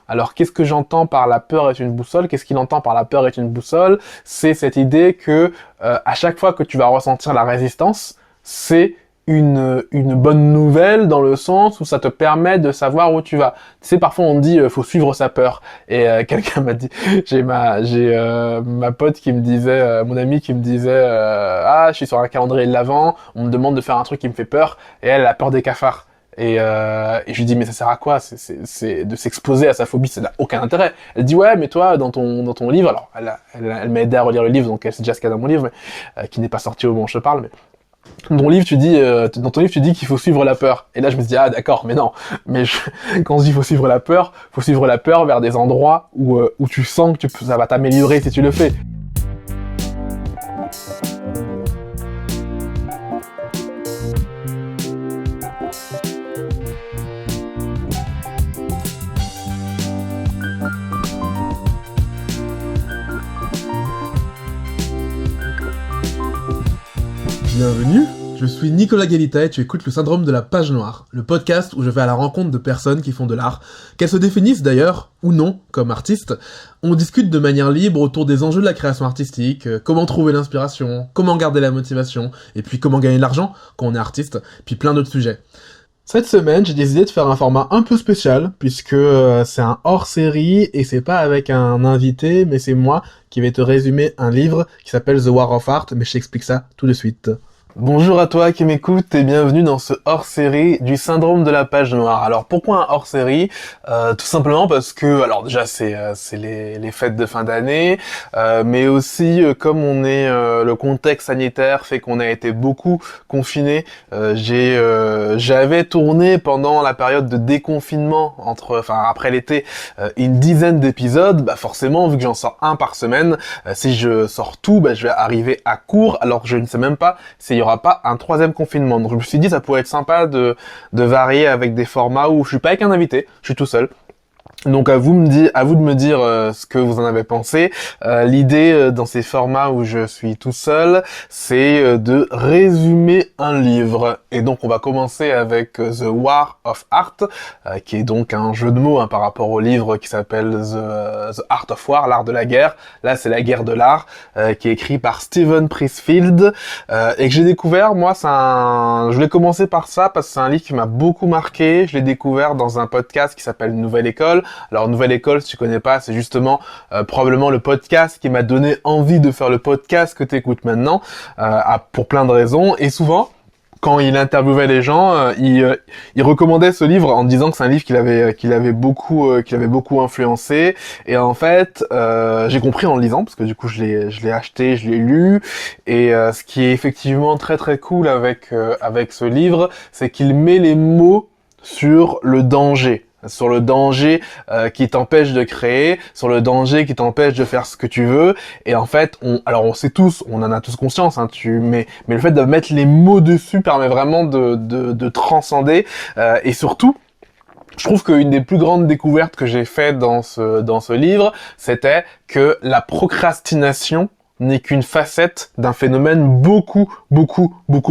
Alors, qu'est-ce que j'entends par la peur est une boussole? Qu'est-ce qu'il entend par la peur est une boussole? C'est cette idée que à chaque fois que tu vas ressentir la résistance, c'est une bonne nouvelle dans le sens où ça te permet de savoir où tu vas. Tu sais, parfois on dit faut suivre sa peur. Et quelqu'un m'a dit, j'ai ma pote qui me disait, mon ami qui me disait ah je suis sur un calendrier de l'Avent, on me demande de faire un truc qui me fait peur et elle a peur des cafards. Et je lui dis mais ça sert à quoi? C'est de s'exposer à sa phobie, ça n'a aucun intérêt. Elle dit ouais mais toi dans ton livre, alors elle m'a aidé à relire le livre donc elle sait déjà ce qu'il y a dans mon livre mais, qui n'est pas sorti au moment où je te parle mais dans ton livre, tu dis qu'il faut suivre la peur. Et là, je me dis, ah, d'accord, mais non. Quand on se dit qu'il faut suivre la peur vers des endroits où tu sens que ça va t'améliorer si tu le fais. Bienvenue, je suis Nicolas Galita et tu écoutes le syndrome de la page noire, le podcast où je vais à la rencontre de personnes qui font de l'art, qu'elles se définissent d'ailleurs, ou non, comme artistes. On discute de manière libre autour des enjeux de la création artistique, comment trouver l'inspiration, comment garder la motivation, et puis comment gagner de l'argent quand on est artiste, puis plein d'autres sujets. Cette semaine, j'ai décidé de faire un format un peu spécial, puisque c'est un hors-série, et c'est pas avec un invité, mais c'est moi qui vais te résumer un livre qui s'appelle The War of Art, mais je t'explique ça tout de suite. Bonjour à toi qui m'écoute et bienvenue dans ce hors-série du syndrome de la page noire. Alors pourquoi un hors-série? Tout simplement parce que, alors déjà c'est les fêtes de fin d'année, mais aussi comme le contexte sanitaire fait qu'on a été beaucoup confinés. J'avais tourné pendant la période de déconfinement après l'été une dizaine d'épisodes. Bah forcément vu que j'en sors un par semaine, si je sors tout, bah je vais arriver à court. Alors je ne sais même pas s'il y aura pas un troisième confinement. Donc je me suis dit ça pourrait être sympa de varier avec des formats où je suis pas avec un invité, je suis tout seul. Donc à vous de me dire ce que vous en avez pensé. L'idée dans ces formats où je suis tout seul, c'est de résumer un livre. Et donc on va commencer avec The War of Art, qui est donc un jeu de mots par rapport au livre qui s'appelle The Art of War, l'art de la guerre. Là c'est la guerre de l'art, qui est écrit par Steven Pressfield, et que j'ai découvert. Moi je voulais commencer par ça parce que c'est un livre qui m'a beaucoup marqué. Je l'ai découvert dans un podcast qui s'appelle Nouvelle École. Alors Nouvelle École, si tu connais pas, c'est justement probablement le podcast qui m'a donné envie de faire le podcast que tu écoutes maintenant, pour plein de raisons. Et souvent, quand il interviewait les gens, il recommandait ce livre en disant que c'est un livre qu'il avait beaucoup influencé. Et en fait, j'ai compris en le lisant parce que du coup je l'ai acheté, je l'ai lu. Et ce qui est effectivement très très cool avec ce livre, c'est qu'il met les mots sur le danger qui t'empêche de créer, sur le danger qui t'empêche de faire ce que tu veux. Et en fait, on sait tous, on en a tous conscience, mais le fait de mettre les mots dessus permet vraiment de transcender. Et surtout, je trouve qu'une des plus grandes découvertes que j'ai faites dans ce livre, c'était que la procrastination n'est qu'une facette d'un phénomène beaucoup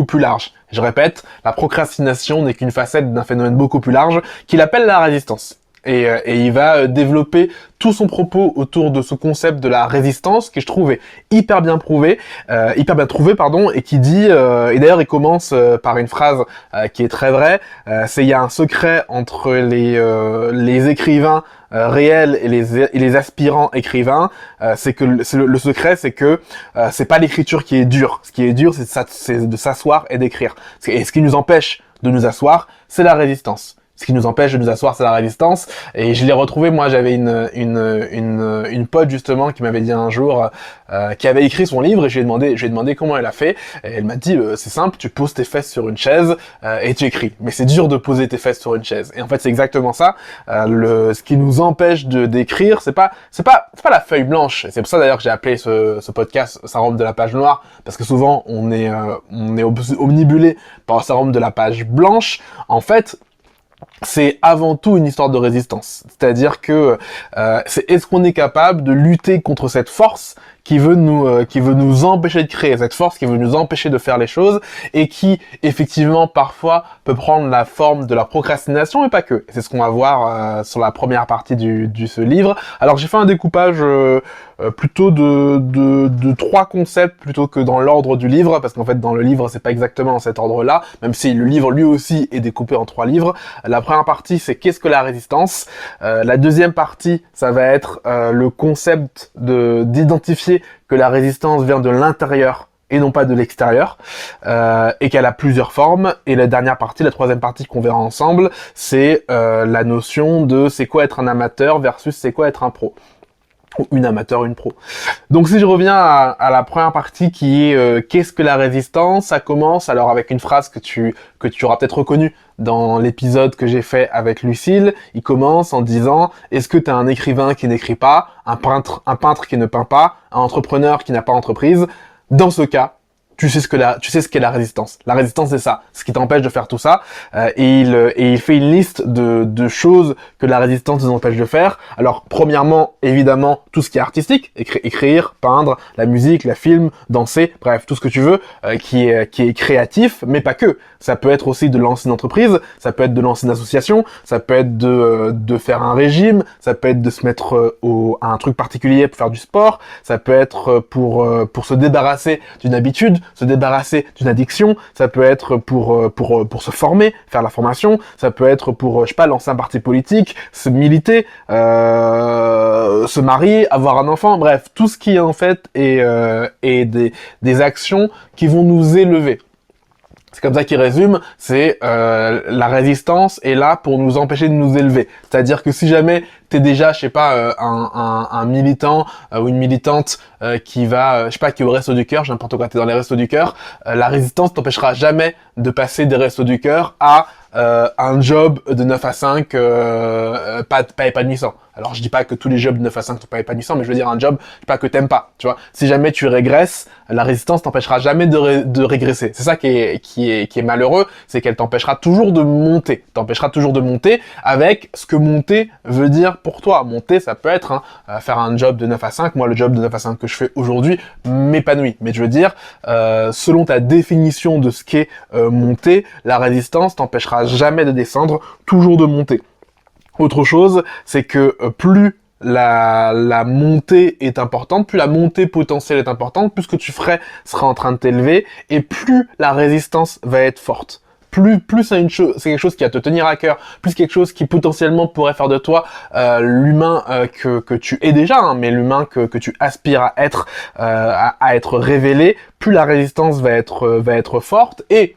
plus large. Je répète, la procrastination n'est qu'une facette d'un phénomène beaucoup plus large qu'il appelle la résistance. Et il va développer tout son propos autour de ce concept de la résistance qui je trouve est hyper bien trouvé, et qui dit, et d'ailleurs il commence par une phrase qui est très vraie, c'est il y a un secret entre les écrivains réels et les aspirants écrivains, c'est que le secret c'est que c'est pas l'écriture qui est dure, ce qui est dur c'est de s'asseoir et d'écrire, et ce qui nous empêche de nous asseoir c'est la résistance. Ce qui nous empêche de nous asseoir, c'est la résistance. Et je l'ai retrouvé, moi, j'avais une pote, justement, qui m'avait dit un jour, qui avait écrit son livre, et je lui ai demandé comment elle a fait. Et elle m'a dit, c'est simple, tu poses tes fesses sur une chaise, et tu écris. Mais c'est dur de poser tes fesses sur une chaise. Et en fait, c'est exactement ça. Ce qui nous empêche d'écrire, c'est pas la feuille blanche. C'est pour ça, d'ailleurs, que j'ai appelé ce podcast Syndrome de la page noire, parce que souvent, on est omnibulé par le syndrome de la page blanche. En fait, c'est avant tout une histoire de résistance. C'est-à-dire que est-ce qu'on est capable de lutter contre cette force qui veut nous empêcher de créer, cette force qui veut nous empêcher de faire les choses et qui effectivement parfois peut prendre la forme de la procrastination, mais pas que. C'est ce qu'on va voir sur la première partie du ce livre. Alors j'ai fait un découpage plutôt de trois concepts plutôt que dans l'ordre du livre, parce qu'en fait dans le livre c'est pas exactement dans cet ordre-là, même si le livre lui aussi est découpé en trois livres. La première partie c'est qu'est-ce que la résistance. La deuxième partie ça va être le concept d'identifier que la résistance vient de l'intérieur et non pas de l'extérieur, et qu'elle a plusieurs formes. Et la dernière partie, la troisième partie qu'on verra ensemble, c'est la notion de c'est quoi être un amateur versus c'est quoi être un pro. Ou une amateur, une pro. Donc si je reviens à la première partie qui est qu'est-ce que la résistance, ça commence alors avec une phrase que tu auras peut-être reconnue dans l'épisode que j'ai fait avec Lucille. Il commence en disant est-ce que tu es un écrivain qui n'écrit pas, un peintre qui ne peint pas, un entrepreneur qui n'a pas d'entreprise? Dans ce cas, tu sais ce qu'est la résistance. La résistance, c'est ça, ce qui t'empêche de faire tout ça. Et il fait une liste de choses que la résistance nous empêche de faire. Alors, premièrement, évidemment, tout ce qui est artistique, écrire, peindre, la musique, le film, danser, bref, tout ce que tu veux, qui est créatif, mais pas que. Ça peut être aussi de lancer une entreprise, ça peut être de lancer une association, ça peut être de faire un régime, ça peut être de se mettre à un truc particulier pour faire du sport, ça peut être pour se débarrasser d'une habitude, se débarrasser d'une addiction, ça peut être pour se former, faire la formation, ça peut être pour, je sais pas, lancer un parti politique, se militer, se marier, avoir un enfant, bref, tout ce qui en fait est des actions qui vont nous élever. C'est comme ça qu'il résume, c'est la résistance est là pour nous empêcher de nous élever. C'est-à-dire que si jamais t'es déjà, je sais pas, un militant ou une militante qui va, je sais pas, qui est au Resto du Cœur, n'importe quoi, t'es dans les Restos du Cœur, la résistance t'empêchera jamais de passer des Restos du Cœur à un job de 9 à 5 pas épanouissant. Alors je dis pas que tous les jobs de 9 à 5 sont pas épanouissants, mais je veux dire un job, je sais pas, que t'aimes pas, tu vois. Si jamais tu régresses, la résistance t'empêchera jamais de régresser. C'est ça qui est malheureux, c'est qu'elle t'empêchera toujours de monter. T'empêchera toujours de monter avec ce que monter veut dire pour toi. Monter, ça peut être faire un job de 9 à 5. Moi, le job de 9 à 5 que je fais aujourd'hui m'épanouit. Mais je veux dire, selon ta définition de ce qu'est monter, la résistance t'empêchera jamais de descendre, toujours de monter. Autre chose, c'est que plus la montée est importante, plus la montée potentielle est importante, plus ce que tu ferais sera en train de t'élever, et plus la résistance va être forte. Plus c'est quelque chose qui va te tenir à cœur, plus quelque chose qui potentiellement pourrait faire de toi l'humain que tu es déjà, hein, mais l'humain que tu aspires à être révélé, plus la résistance va être forte. Et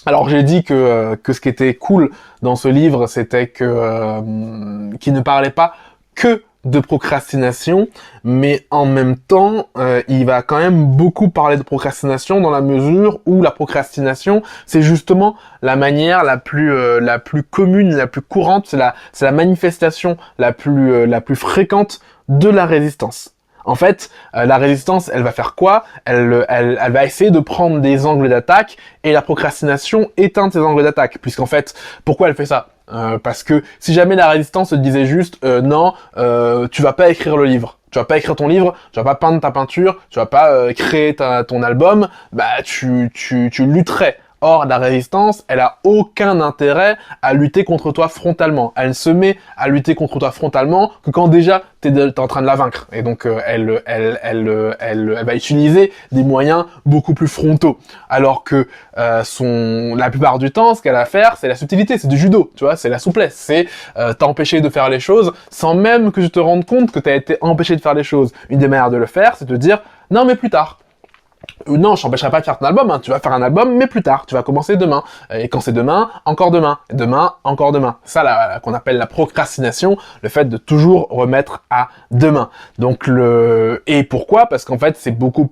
alors j'ai dit que ce qui était cool dans ce livre, c'était qu'il ne parlait pas que de procrastination, mais en même temps, il va quand même beaucoup parler de procrastination dans la mesure où la procrastination, c'est justement la manière la plus commune, la plus courante, c'est la manifestation la plus fréquente de la résistance. En fait, la résistance, elle va faire quoi ? Elle va essayer de prendre des angles d'attaque, et la procrastination éteint ces angles d'attaque. Puisqu'en fait, pourquoi elle fait ça ? Parce que si jamais la résistance te disait juste non, tu vas pas écrire le livre, tu vas pas écrire ton livre, tu vas pas peindre ta peinture, tu vas pas créer ton album, bah tu lutterais. Or, la résistance, elle a aucun intérêt à lutter contre toi frontalement. Elle se met à lutter contre toi frontalement que quand déjà t'es en train de la vaincre. Et donc, elle va utiliser des moyens beaucoup plus frontaux. Alors que la plupart du temps, ce qu'elle va faire, c'est la subtilité, c'est du judo, tu vois, c'est la souplesse, c'est t'empêcher de faire les choses sans même que tu te rendes compte que t'as été empêché de faire les choses. Une des manières de le faire, c'est de dire non, mais plus tard. Non, je t'empêcherai pas de faire ton album, hein. Tu vas faire un album, mais plus tard, tu vas commencer demain. Et quand c'est demain, encore demain. Et demain, encore demain. Ça, qu'on appelle la procrastination, le fait de toujours remettre à demain. Donc et pourquoi ? Parce qu'en fait, c'est beaucoup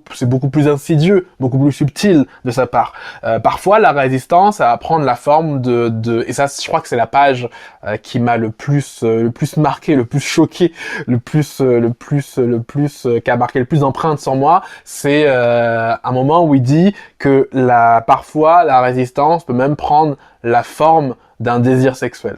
plus insidieux, beaucoup plus subtil de sa part. Parfois, la résistance, ça va prendre la forme et ça, je crois que c'est la page qui m'a le plus marqué, le plus choqué, qui a marqué le plus d'empreintes sur moi, c'est un moment où il dit que parfois la résistance peut même prendre la forme d'un désir sexuel.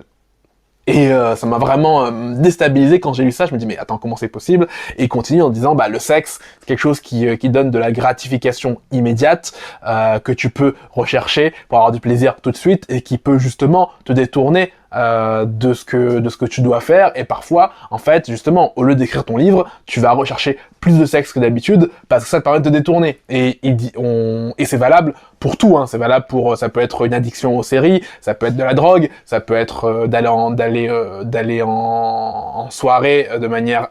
Et ça m'a vraiment déstabilisé quand j'ai lu ça. Je me dis mais attends, comment c'est possible? Et il continue en disant le sexe c'est quelque chose qui donne de la gratification immédiate, que tu peux rechercher pour avoir du plaisir tout de suite et qui peut justement te détourner de ce que tu dois faire. Et parfois en fait justement au lieu d'écrire ton livre tu vas rechercher plus de sexe que d'habitude parce que ça te permet de te détourner. Et et c'est valable pour tout, hein. C'est valable pour, ça peut être une addiction aux séries, ça peut être de la drogue, ça peut être d'aller en soirée de manière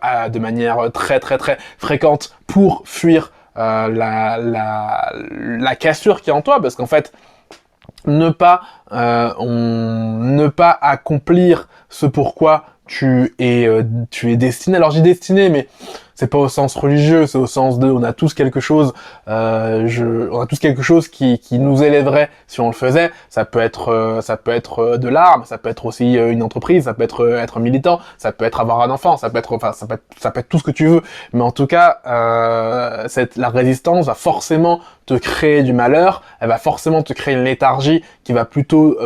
très très très fréquente pour fuir la cassure qui est en toi, parce qu'en fait ne pas accomplir ce pourquoi tu es destiné. Alors j'ai destiné, mais c'est pas au sens religieux, c'est au sens de on a tous quelque chose, on a tous quelque chose qui nous élèverait si on le faisait. Ça peut être de l'art, ça peut être aussi une entreprise, ça peut être militant, ça peut être avoir un enfant, ça peut être tout ce que tu veux. Mais en tout cas, la résistance va forcément te créer du malheur, elle va forcément te créer une léthargie qui va plutôt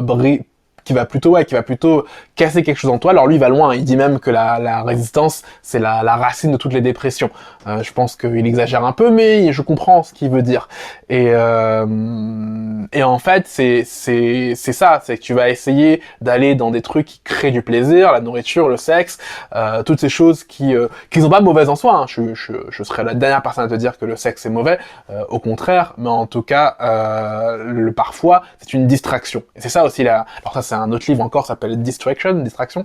qui va plutôt casser quelque chose en toi. Alors lui, il va loin. Il dit même que la résistance, c'est la racine de toutes les dépressions. Je pense qu'il exagère un peu, mais je comprends ce qu'il veut dire. Et en fait, c'est ça. C'est que tu vas essayer d'aller dans des trucs qui créent du plaisir, la nourriture, le sexe, toutes ces choses qui sont pas mauvaises en soi. Hein. Je serais la dernière personne à te dire que le sexe est mauvais. Au contraire. Mais en tout cas, parfois, c'est une distraction. Et c'est ça aussi alors ça, c'est un autre livre encore, ça s'appelle Distraction,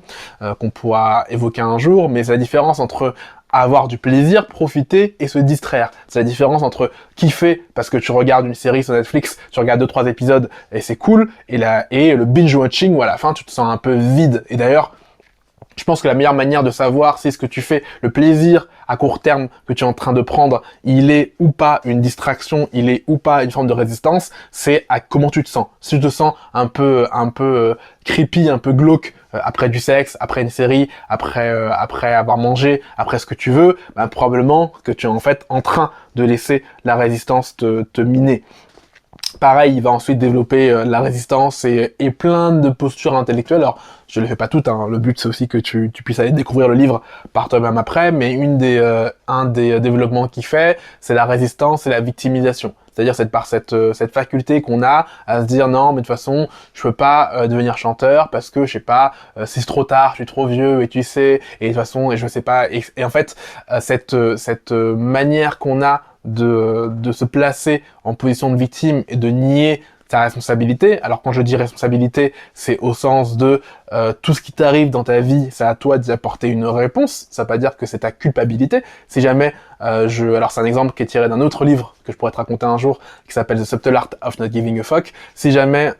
qu'on pourra évoquer un jour, mais c'est la différence entre avoir du plaisir, profiter et se distraire. C'est la différence entre kiffer parce que tu regardes une série sur Netflix, tu regardes 2-3 épisodes et c'est cool, et le binge-watching où à la fin tu te sens un peu vide. Et d'ailleurs, je pense que la meilleure manière de savoir si ce que tu fais, le plaisir à court terme que tu es en train de prendre, il est ou pas une distraction, il est ou pas une forme de résistance, c'est à comment tu te sens. Si tu te sens un peu creepy, un peu glauque après du sexe, après une série, après avoir mangé, après ce que tu veux, probablement que tu es en fait en train de laisser la résistance te miner. Pareil, il va ensuite développer la résistance et plein de postures intellectuelles. Alors, je ne les fais pas toutes, hein. Le but, c'est aussi que tu puisses aller découvrir le livre par toi-même après. Mais un des développements qu'il fait, c'est la résistance et la victimisation. C'est-à-dire cette faculté qu'on a à se dire non, mais de toute façon, je peux pas devenir chanteur parce que je sais pas, c'est trop tard, je suis trop vieux et tu sais, et de toute façon, et je sais pas. Et en fait, cette manière qu'on a de se placer en position de victime et de nier ta responsabilité. Alors quand je dis responsabilité, c'est au sens de tout ce qui t'arrive dans ta vie, c'est à toi d'y apporter une réponse. Ça veut pas dire que c'est ta culpabilité. Si jamais alors c'est un exemple qui est tiré d'un autre livre que je pourrais te raconter un jour, qui s'appelle The Subtle Art of Not Giving a Fuck. Si jamais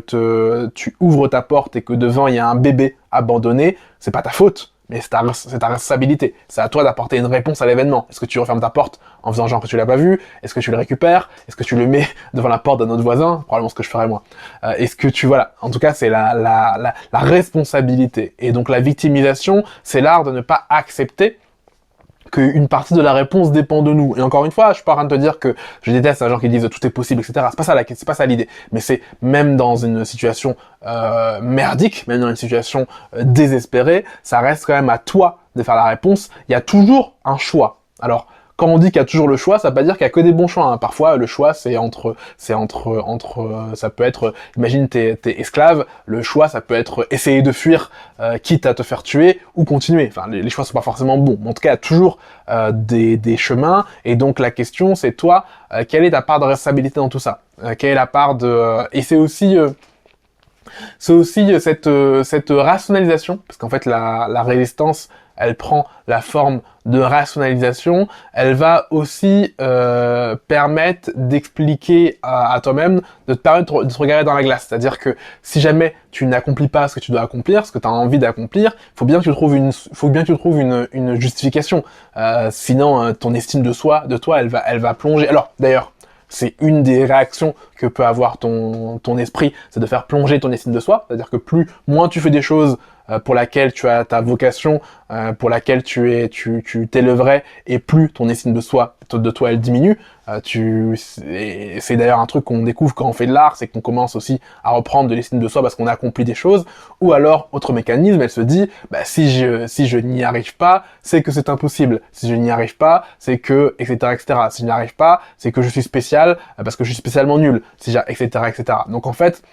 tu ouvres ta porte et que devant il y a un bébé abandonné, c'est pas ta faute. Mais c'est ta responsabilité. C'est à toi d'apporter une réponse à l'événement. Est-ce que tu refermes ta porte en faisant genre que tu l'as pas vu? Est-ce que tu le récupères? Est-ce que tu le mets devant la porte d'un autre voisin? Probablement ce que je ferais moi. Est-ce que voilà. En tout cas, c'est la responsabilité. Et donc la victimisation, c'est l'art de ne pas accepter qu'une partie de la réponse dépend de nous. Et encore une fois, je suis pas en train de te dire que je déteste les gens qui disent tout est possible, etc. C'est pas ça l'idée. Mais c'est même dans une situation merdique, même dans une situation désespérée, ça reste quand même à toi de faire la réponse. Il y a toujours un choix. Alors, quand on dit qu'il y a toujours le choix, ça veut pas dire qu'il y a que des bons choix, hein. Parfois, le choix, ça peut être, imagine t'es esclave, le choix, ça peut être essayer de fuir, quitte à te faire tuer, ou continuer. Enfin, les choix sont pas forcément bons. Mais en tout cas, il y a toujours des chemins, et donc la question, c'est toi, quelle est ta part de responsabilité dans tout ça? Quelle est la part et c'est aussi cette rationalisation, parce qu'en fait, la résistance, elle prend la forme de rationalisation, elle va aussi permettre d'expliquer à toi-même, de te permettre de te regarder dans la glace. C'est-à-dire que si jamais tu n'accomplis pas ce que tu dois accomplir, ce que tu as envie d'accomplir, il faut bien que tu trouves une justification. Sinon, ton estime de toi, elle va plonger. Alors, d'ailleurs, c'est une des réactions que peut avoir ton esprit, c'est de faire plonger ton estime de soi. C'est-à-dire que moins tu fais des choses pour laquelle tu as ta vocation, pour laquelle tu t'élèverais, et plus ton estime de toi elle diminue. C'est d'ailleurs un truc qu'on découvre quand on fait de l'art, c'est qu'on commence aussi à reprendre de l'estime de soi parce qu'on a accompli des choses. Ou alors, autre mécanisme, elle se dit, si je n'y arrive pas, c'est que c'est impossible. Si je n'y arrive pas, c'est que, etc., etc. Si je n'y arrive pas, c'est que je suis spécial, parce que je suis spécialement nul, etc., etc. Donc en fait,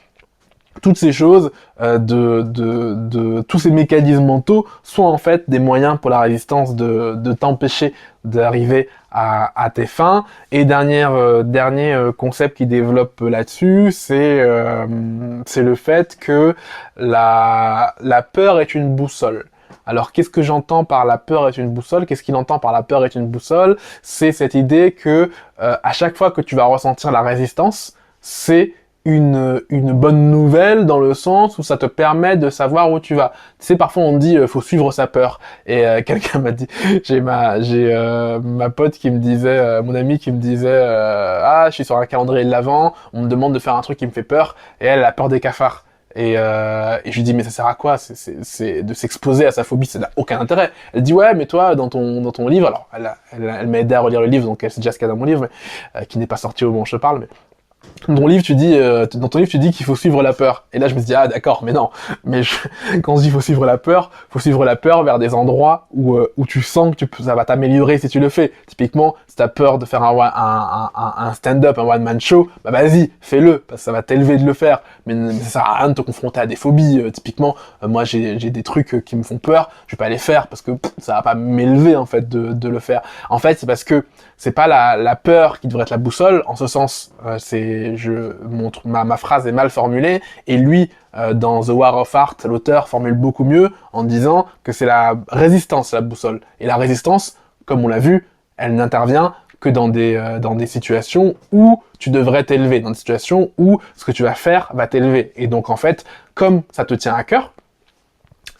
toutes ces choses, tous ces mécanismes mentaux sont en fait des moyens pour la résistance de t'empêcher d'arriver à tes fins. Et dernier concept qui développe là-dessus, c'est le fait que la peur est une boussole. Alors, qu'est-ce que j'entends par la peur est une boussole? Qu'est-ce qu'il entend par la peur est une boussole? C'est cette idée que à chaque fois que tu vas ressentir la résistance, c'est une bonne nouvelle dans le sens où ça te permet de savoir où tu vas. Tu sais, parfois on dit faut suivre sa peur. Et quelqu'un m'a dit, j'ai ma pote qui me disait, mon ami qui me disait ah je suis sur un calendrier de l'Avent, on me demande de faire un truc qui me fait peur et elle a peur des cafards. Et je lui dis mais ça sert à quoi? C'est de s'exposer à sa phobie, ça n'a aucun intérêt. Elle dit ouais mais toi dans ton livre, alors elle m'a aidé à relire le livre donc elle sait déjà ce qu'il y a dans mon livre mais, qui n'est pas sorti au moment où je te parle mais dans ton livre, tu dis qu'il faut suivre la peur. Et là, je me dis, ah, d'accord, mais non. Quand on se dit faut suivre la peur vers des endroits où tu sens que ça va t'améliorer si tu le fais. Typiquement, si t'as peur de faire un stand-up, un one-man show, vas-y, fais-le, parce que ça va t'élever de le faire. Mais ça sert à rien de te confronter à des phobies. Typiquement, moi, j'ai des trucs qui me font peur, je vais pas les faire parce que ça va pas m'élever, en fait, de le faire. En fait, c'est parce que c'est pas la peur qui devrait être la boussole, en ce sens, ma phrase est mal formulée, et lui, dans The War of Art, l'auteur formule beaucoup mieux en disant que c'est la résistance, la boussole. Et la résistance, comme on l'a vu, elle n'intervient que dans des situations où tu devrais t'élever, dans des situations où ce que tu vas faire va t'élever. Et donc en fait, comme ça te tient à cœur,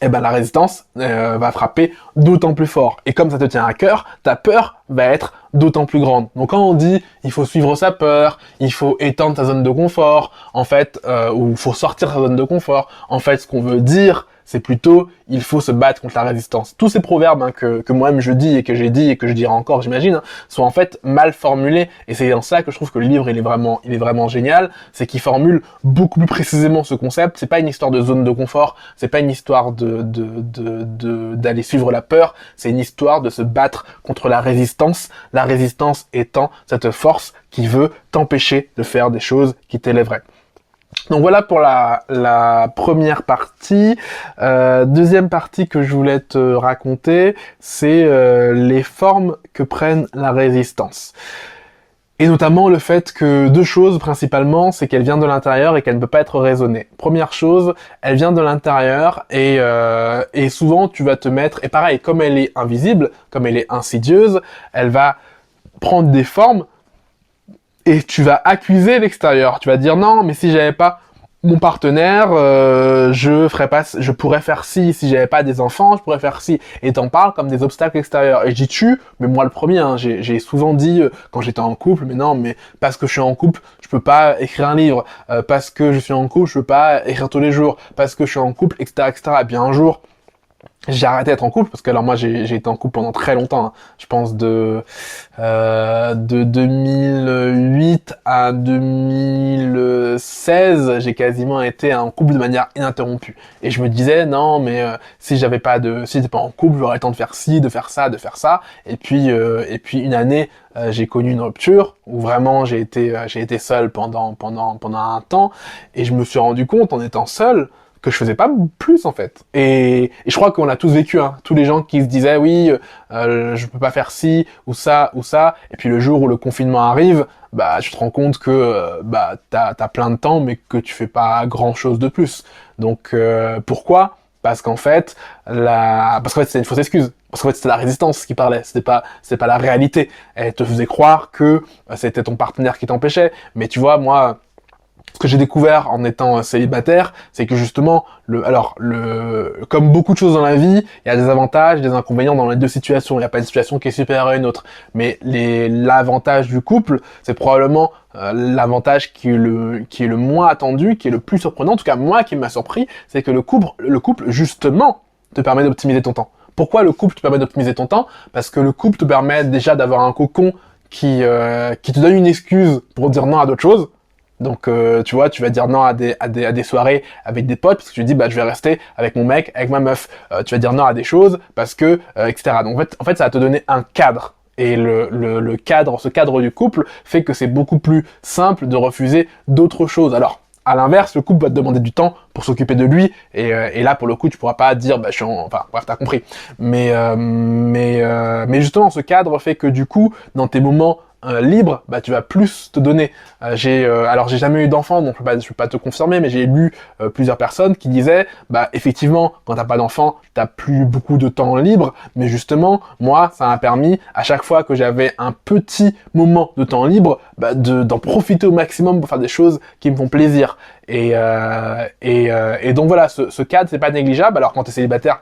la résistance va frapper d'autant plus fort. Et comme ça te tient à cœur, ta peur va être d'autant plus grande. Donc quand on dit il faut suivre sa peur, il faut étendre sa zone de confort, en fait, ou il faut sortir de sa zone de confort, en fait, ce qu'on veut dire, c'est plutôt il faut se battre contre la résistance. Tous ces proverbes que moi-même je dis et que j'ai dit et que je dirai encore, j'imagine, sont en fait mal formulés. Et c'est dans ça que je trouve que le livre il est vraiment génial, c'est qu'il formule beaucoup plus précisément ce concept. C'est pas une histoire de zone de confort, c'est pas une histoire d'aller suivre la peur, c'est une histoire de se battre contre la résistance. La résistance étant cette force qui veut t'empêcher de faire des choses qui t'élèveraient. Donc voilà pour la première partie. Deuxième partie que je voulais te raconter, c'est les formes que prennent la résistance. Et notamment le fait que deux choses principalement, c'est qu'elle vient de l'intérieur et qu'elle ne peut pas être raisonnée. Première chose, elle vient de l'intérieur et souvent tu vas te mettre, et pareil, comme elle est invisible, comme elle est insidieuse, elle va prendre des formes et tu vas accuser l'extérieur. Tu vas dire non, mais si j'avais pas mon partenaire, je pourrais faire ci. Si j'avais pas des enfants, je pourrais faire ci. Et t'en parles comme des obstacles extérieurs. Et j'y tue, mais moi le premier, j'ai souvent dit quand j'étais en couple, mais non, mais parce que je suis en couple, je peux pas écrire un livre. Parce que je suis en couple, je peux pas écrire tous les jours. Parce que je suis en couple, etc., etc. Et bien un jour, j'ai arrêté d'être en couple parce que alors moi j'ai été en couple pendant très longtemps, hein. Je pense de 2008 à 2016, j'ai quasiment été en couple de manière ininterrompue. Et je me disais non mais si j'étais pas en couple, j'aurais le temps de faire ci, de faire ça, de faire ça. Et puis une année j'ai connu une rupture où vraiment j'ai été seul pendant un temps et je me suis rendu compte en étant seul que je faisais pas plus en fait. Et je crois qu'on l'a tous vécu, hein. Tous les gens qui se disaient oui, je peux pas faire ci ou ça, et puis le jour où le confinement arrive, tu te rends compte que t'as plein de temps, mais que tu fais pas grand chose de plus. Donc pourquoi? Parce qu'en fait c'était une fausse excuse. Parce qu'en fait c'était la résistance qui parlait, c'était pas la réalité. Elle te faisait croire que c'était ton partenaire qui t'empêchait. Mais tu vois, moi ce que j'ai découvert en étant célibataire, c'est que justement, comme beaucoup de choses dans la vie, il y a des avantages, des inconvénients dans les deux situations. Il n'y a pas une situation qui est supérieure à une autre. Mais l'avantage du couple, c'est probablement l'avantage qui est le moins attendu, qui est le plus surprenant. En tout cas, moi, qui m'a surpris, c'est que le couple, justement, te permet d'optimiser ton temps. Pourquoi le couple te permet d'optimiser ton temps? Parce que le couple te permet déjà d'avoir un cocon qui te donne une excuse pour dire non à d'autres choses. Donc tu vois, tu vas dire non à des soirées avec des potes parce que tu dis bah je vais rester avec mon mec, avec ma meuf. Tu vas dire non à des choses parce que etc. Donc en fait ça va te donner un cadre. Et ce cadre du couple fait que c'est beaucoup plus simple de refuser d'autres choses. Alors à l'inverse, le couple va te demander du temps pour s'occuper de lui, et là pour le coup tu pourras pas dire bah je suis enfin bref t'as compris. Mais justement ce cadre fait que du coup dans tes moments libre, bah tu vas plus te donner. Alors j'ai jamais eu d'enfant, donc je peux pas te confirmer, mais j'ai lu plusieurs personnes qui disaient, bah effectivement, quand t'as pas d'enfant, t'as plus beaucoup de temps libre, mais justement, moi, ça m'a permis à chaque fois que j'avais un petit moment de temps libre, bah d'en profiter au maximum pour faire des choses qui me font plaisir. Et donc voilà, ce cadre c'est pas négligeable. Alors quand t'es célibataire,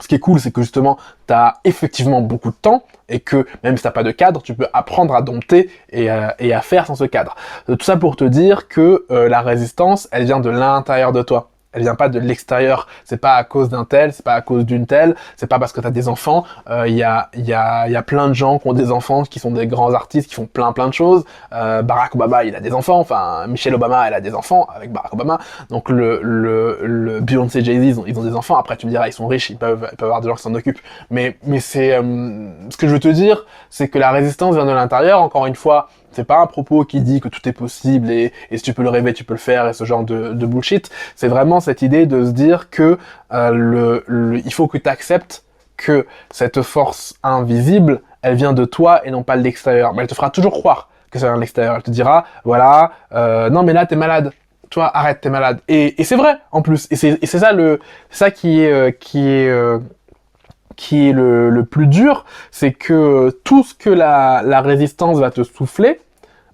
ce qui est cool, c'est que justement, t'as effectivement beaucoup de temps et que même si t'as pas de cadre, tu peux apprendre à dompter et à faire sans ce cadre. Tout ça pour te dire que la résistance, elle vient de l'intérieur de toi. Elle vient pas de l'extérieur. C'est pas à cause d'un tel, c'est pas à cause d'une telle, c'est pas parce que t'as des enfants. Il y a plein de gens qui ont des enfants, qui sont des grands artistes, qui font plein de choses. Barack Obama, il a des enfants. Enfin, Michelle Obama, elle a des enfants avec Barack Obama. Donc le Beyoncé, Jay-Z, ils ont des enfants. Après, tu me diras, ils sont riches, ils peuvent avoir des gens qui s'en occupent. Mais c'est ce que je veux te dire, c'est que la résistance vient de l'intérieur. Encore une fois. C'est pas un propos qui dit que tout est possible et si tu peux le rêver, tu peux le faire et ce genre de bullshit. C'est vraiment cette idée de se dire que il faut que tu acceptes que cette force invisible, elle vient de toi et non pas de l'extérieur. Mais elle te fera toujours croire que ça vient de l'extérieur. Elle te dira, voilà, non mais là t'es malade. Toi, arrête, t'es malade. Et c'est vrai en plus. Et c'est ça qui est le plus dur, c'est que tout ce que la résistance va te souffler,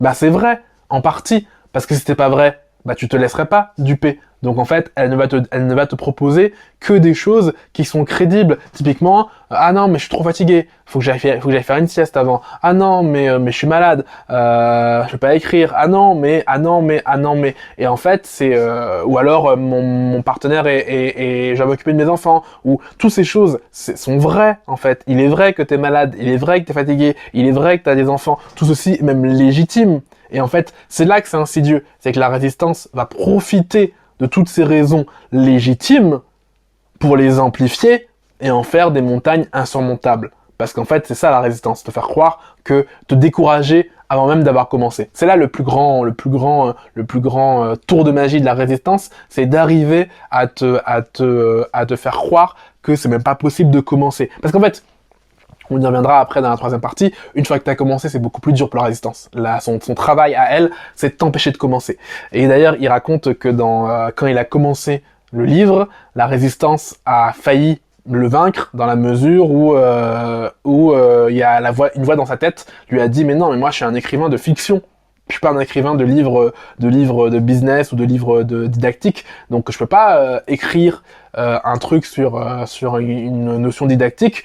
bah c'est vrai, en partie. Parce que si c'était pas vrai, bah tu te laisserais pas duper. Donc en fait, elle ne va te proposer que des choses qui sont crédibles. Typiquement, ah non, mais je suis trop fatigué, faut que j'aille faire une sieste avant. Ah non, mais je suis malade, je peux pas écrire. Ah non, mais. Et en fait, c'est ou alors mon partenaire et je vais m'occuper de mes enfants. Ou toutes ces choses sont vraies en fait. Il est vrai que t'es malade, il est vrai que t'es fatigué, il est vrai que t'as des enfants. Tout ceci est même légitime. Et en fait, c'est là que c'est insidieux, c'est que la résistance va profiter de toutes ces raisons légitimes pour les amplifier et en faire des montagnes insurmontables. Parce qu'en fait, c'est ça la résistance, te faire croire te décourager avant même d'avoir commencé. C'est là le plus grand tour de magie de la résistance, c'est d'arriver à te faire croire que c'est même pas possible de commencer. Parce qu'en fait, on y reviendra après dans la troisième partie. Une fois que tu as commencé, c'est beaucoup plus dur pour la résistance. Là, son travail à elle, c'est de t'empêcher de commencer. Et d'ailleurs, il raconte que quand il a commencé le livre, la résistance a failli le vaincre dans la mesure où il y a une voix dans sa tête lui a dit mais non, mais moi je suis un écrivain de fiction. Je suis pas un écrivain de livres de business ou de livres de didactique, donc je peux pas écrire un truc sur une notion didactique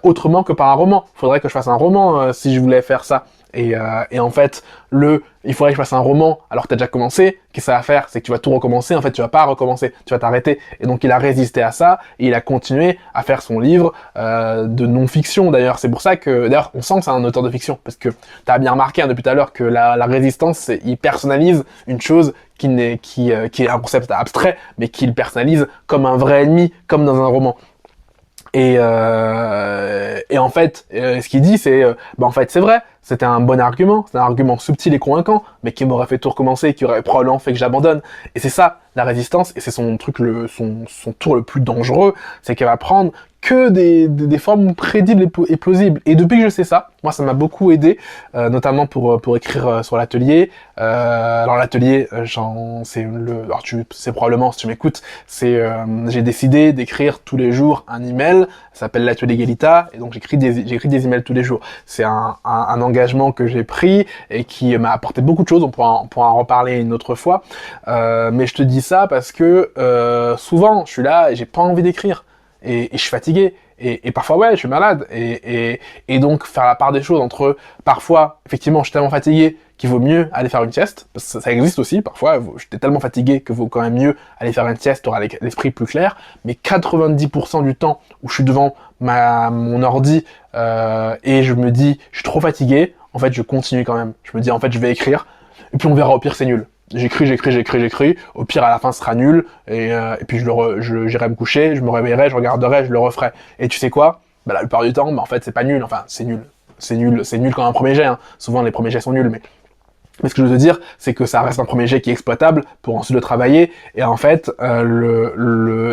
autrement que par un roman. Faudrait que je fasse un roman si je voulais faire ça. Et en fait, il faudrait que je fasse un roman alors que t'as déjà commencé. Qu'est-ce que ça va faire? C'est que tu vas tout recommencer. En fait, tu vas pas recommencer. Tu vas t'arrêter. Et donc, il a résisté à ça et il a continué à faire son livre de non-fiction. D'ailleurs, c'est pour ça que, d'ailleurs, on sent que c'est un auteur de fiction parce que t'as bien remarqué depuis tout à l'heure que la résistance, il personnalise une chose qui est un concept abstrait, mais qu'il personnalise comme un vrai ennemi, comme dans un roman. Et en fait, ce qu'il dit, c'est, en fait, c'est vrai, c'était un bon argument, c'est un argument subtil et convaincant, mais qui m'aurait fait tout recommencer et qui aurait probablement fait que j'abandonne. Et c'est ça, la résistance, et c'est son truc, son tour le plus dangereux, c'est qu'elle va prendre que des formes crédibles et plausibles. Et depuis que je sais ça, moi ça m'a beaucoup aidé, notamment pour écrire sur l'atelier. Alors l'atelier, alors tu sais probablement si tu m'écoutes, j'ai décidé d'écrire tous les jours un email. Ça s'appelle l'atelier Galita, et donc j'écris des emails tous les jours. C'est un engagement que j'ai pris et qui m'a apporté beaucoup de choses. On pourra en reparler une autre fois. Mais je te dis ça parce que souvent je suis là et j'ai pas envie d'écrire. Et je suis fatigué, et parfois ouais, je suis malade, et donc faire la part des choses entre, parfois, effectivement, je suis tellement fatigué qu'il vaut mieux aller faire une sieste, parce que ça existe aussi, parfois, j'étais tellement fatigué qu'il vaut quand même mieux aller faire une sieste, t'auras l'esprit plus clair, mais 90% du temps où je suis devant mon ordi, et je me dis, je suis trop fatigué, en fait, je continue quand même. Je me dis, en fait, je vais écrire, et puis on verra, au pire, c'est nul. J'écris. Au pire, à la fin, ce sera nul. Et puis, j'irai me coucher, je me réveillerai, je regarderai, je le referai. Et tu sais quoi? Bah, la plupart du temps, en fait, c'est pas nul. Enfin, c'est nul. C'est nul comme un premier jet. Hein. Souvent, les premiers jets sont nuls, mais ce que je veux dire, c'est que ça reste un premier jet qui est exploitable pour ensuite le travailler. Et en fait,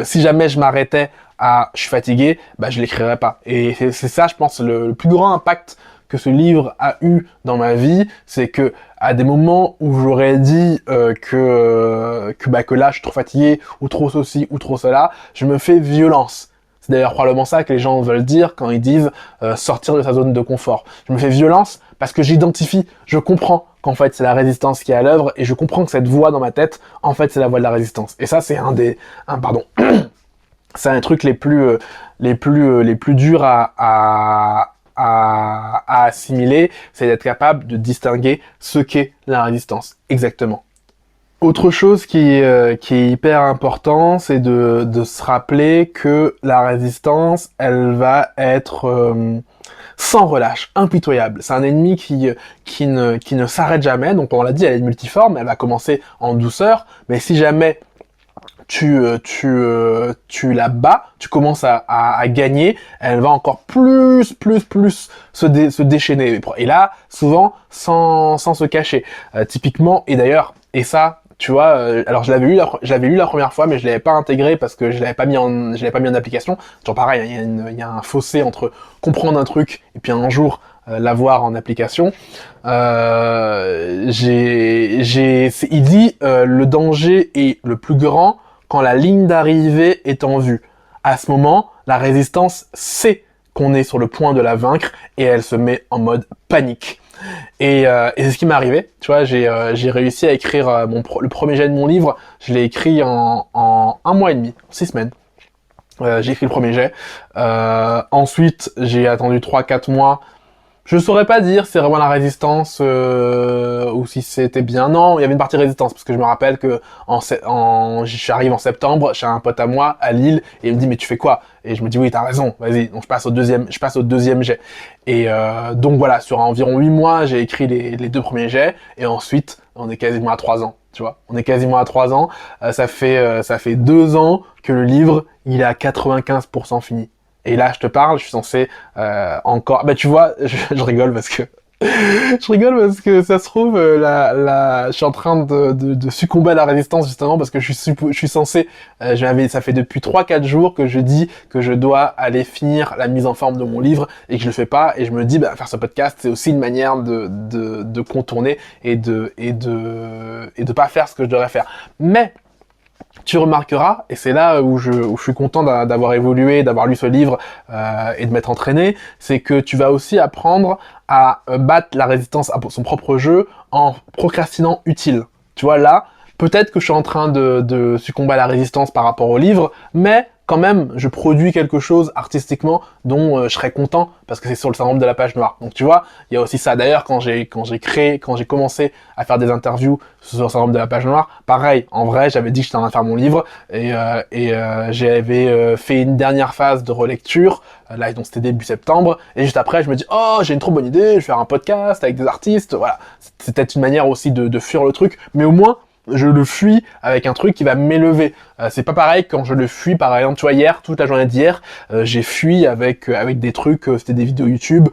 si jamais je m'arrêtais à je suis fatigué, bah, je l'écrirais pas. Et c'est ça, je pense, le plus grand impact que ce livre a eu dans ma vie, c'est que à des moments où j'aurais dit que là je suis trop fatigué, ou trop ceci, ou trop cela, je me fais violence. C'est d'ailleurs probablement ça que les gens veulent dire quand ils disent sortir de sa zone de confort. Je me fais violence parce que j'identifie, je comprends qu'en fait c'est la résistance qui est à l'œuvre, et je comprends que cette voix dans ma tête, en fait c'est la voix de la résistance. Et ça c'est c'est un des trucs les plus durs à assimiler, c'est d'être capable de distinguer ce qu'est la résistance, exactement. Autre chose qui est hyper important, c'est de se rappeler que la résistance, elle va être sans relâche, impitoyable. C'est un ennemi qui ne s'arrête jamais, donc on l'a dit, elle est multiforme, elle va commencer en douceur, mais si jamais tu la bats, tu commences à gagner, elle va encore plus se déchaîner. Et là, souvent, sans se cacher. Typiquement, et d'ailleurs, et ça, tu vois, alors je l'avais lu la première fois, mais je l'avais pas intégré parce que je l'avais pas mis en application. Toujours pareil, il y a un fossé entre comprendre un truc et puis un jour l'avoir en application. Il dit le danger est le plus grand quand la ligne d'arrivée est en vue. À ce moment, la résistance sait qu'on est sur le point de la vaincre et elle se met en mode panique. Et c'est ce qui m'est arrivé. Tu vois, j'ai réussi à écrire le premier jet de mon livre. Je l'ai écrit en 1 mois et demi, 6 semaines. J'ai écrit le premier jet. Ensuite, j'ai attendu 3-4 mois. Je saurais pas dire si c'est vraiment la résistance ou si c'était bien. Non, il y avait une partie résistance parce que je me rappelle que j'arrive en septembre chez un pote à moi à Lille et il me dit mais tu fais quoi? Et je me dis oui t'as raison, vas-y. Donc je passe au deuxième jet. Et donc voilà, sur environ 8 mois j'ai écrit les 2 premiers jets et ensuite on est quasiment à 3 ans. Tu vois, on est quasiment à 3 ans. Ça fait 2 ans que le livre il est à 95% fini. Et là, je te parle, je suis censé encore... Bah tu vois, je rigole parce que... je rigole parce que ça se trouve, je suis en train de succomber à la résistance justement parce que je suis censé... ça fait depuis 3-4 jours que je dis que je dois aller finir la mise en forme de mon livre et que je le fais pas. Et je me dis, bah faire ce podcast, c'est aussi une manière de contourner et de pas faire ce que je devrais faire. Mais... tu remarqueras, et c'est là où je suis content d'avoir évolué, d'avoir lu ce livre et de m'être entraîné, c'est que tu vas aussi apprendre à battre la résistance à son propre jeu en procrastinant utile. Tu vois, là, peut-être que je suis en train de succomber à la résistance par rapport au livre, mais quand même, je produis quelque chose artistiquement dont je serais content parce que c'est sur le syndrome de la page noire. Donc tu vois, il y a aussi ça. D'ailleurs, quand j'ai commencé à faire des interviews sur le syndrome de la page noire, pareil, en vrai, j'avais dit que j'étais en train de faire mon livre et j'avais fait une dernière phase de relecture. Là, donc c'était début septembre et juste après, je me dis oh, j'ai une trop bonne idée, je vais faire un podcast avec des artistes. Voilà, c'était une manière aussi de fuir le truc, mais au moins je le fuis avec un truc qui va m'élever. C'est pas pareil quand je le fuis, par exemple, tu vois, hier, toute la journée d'hier, j'ai fui avec des trucs, c'était des vidéos YouTube,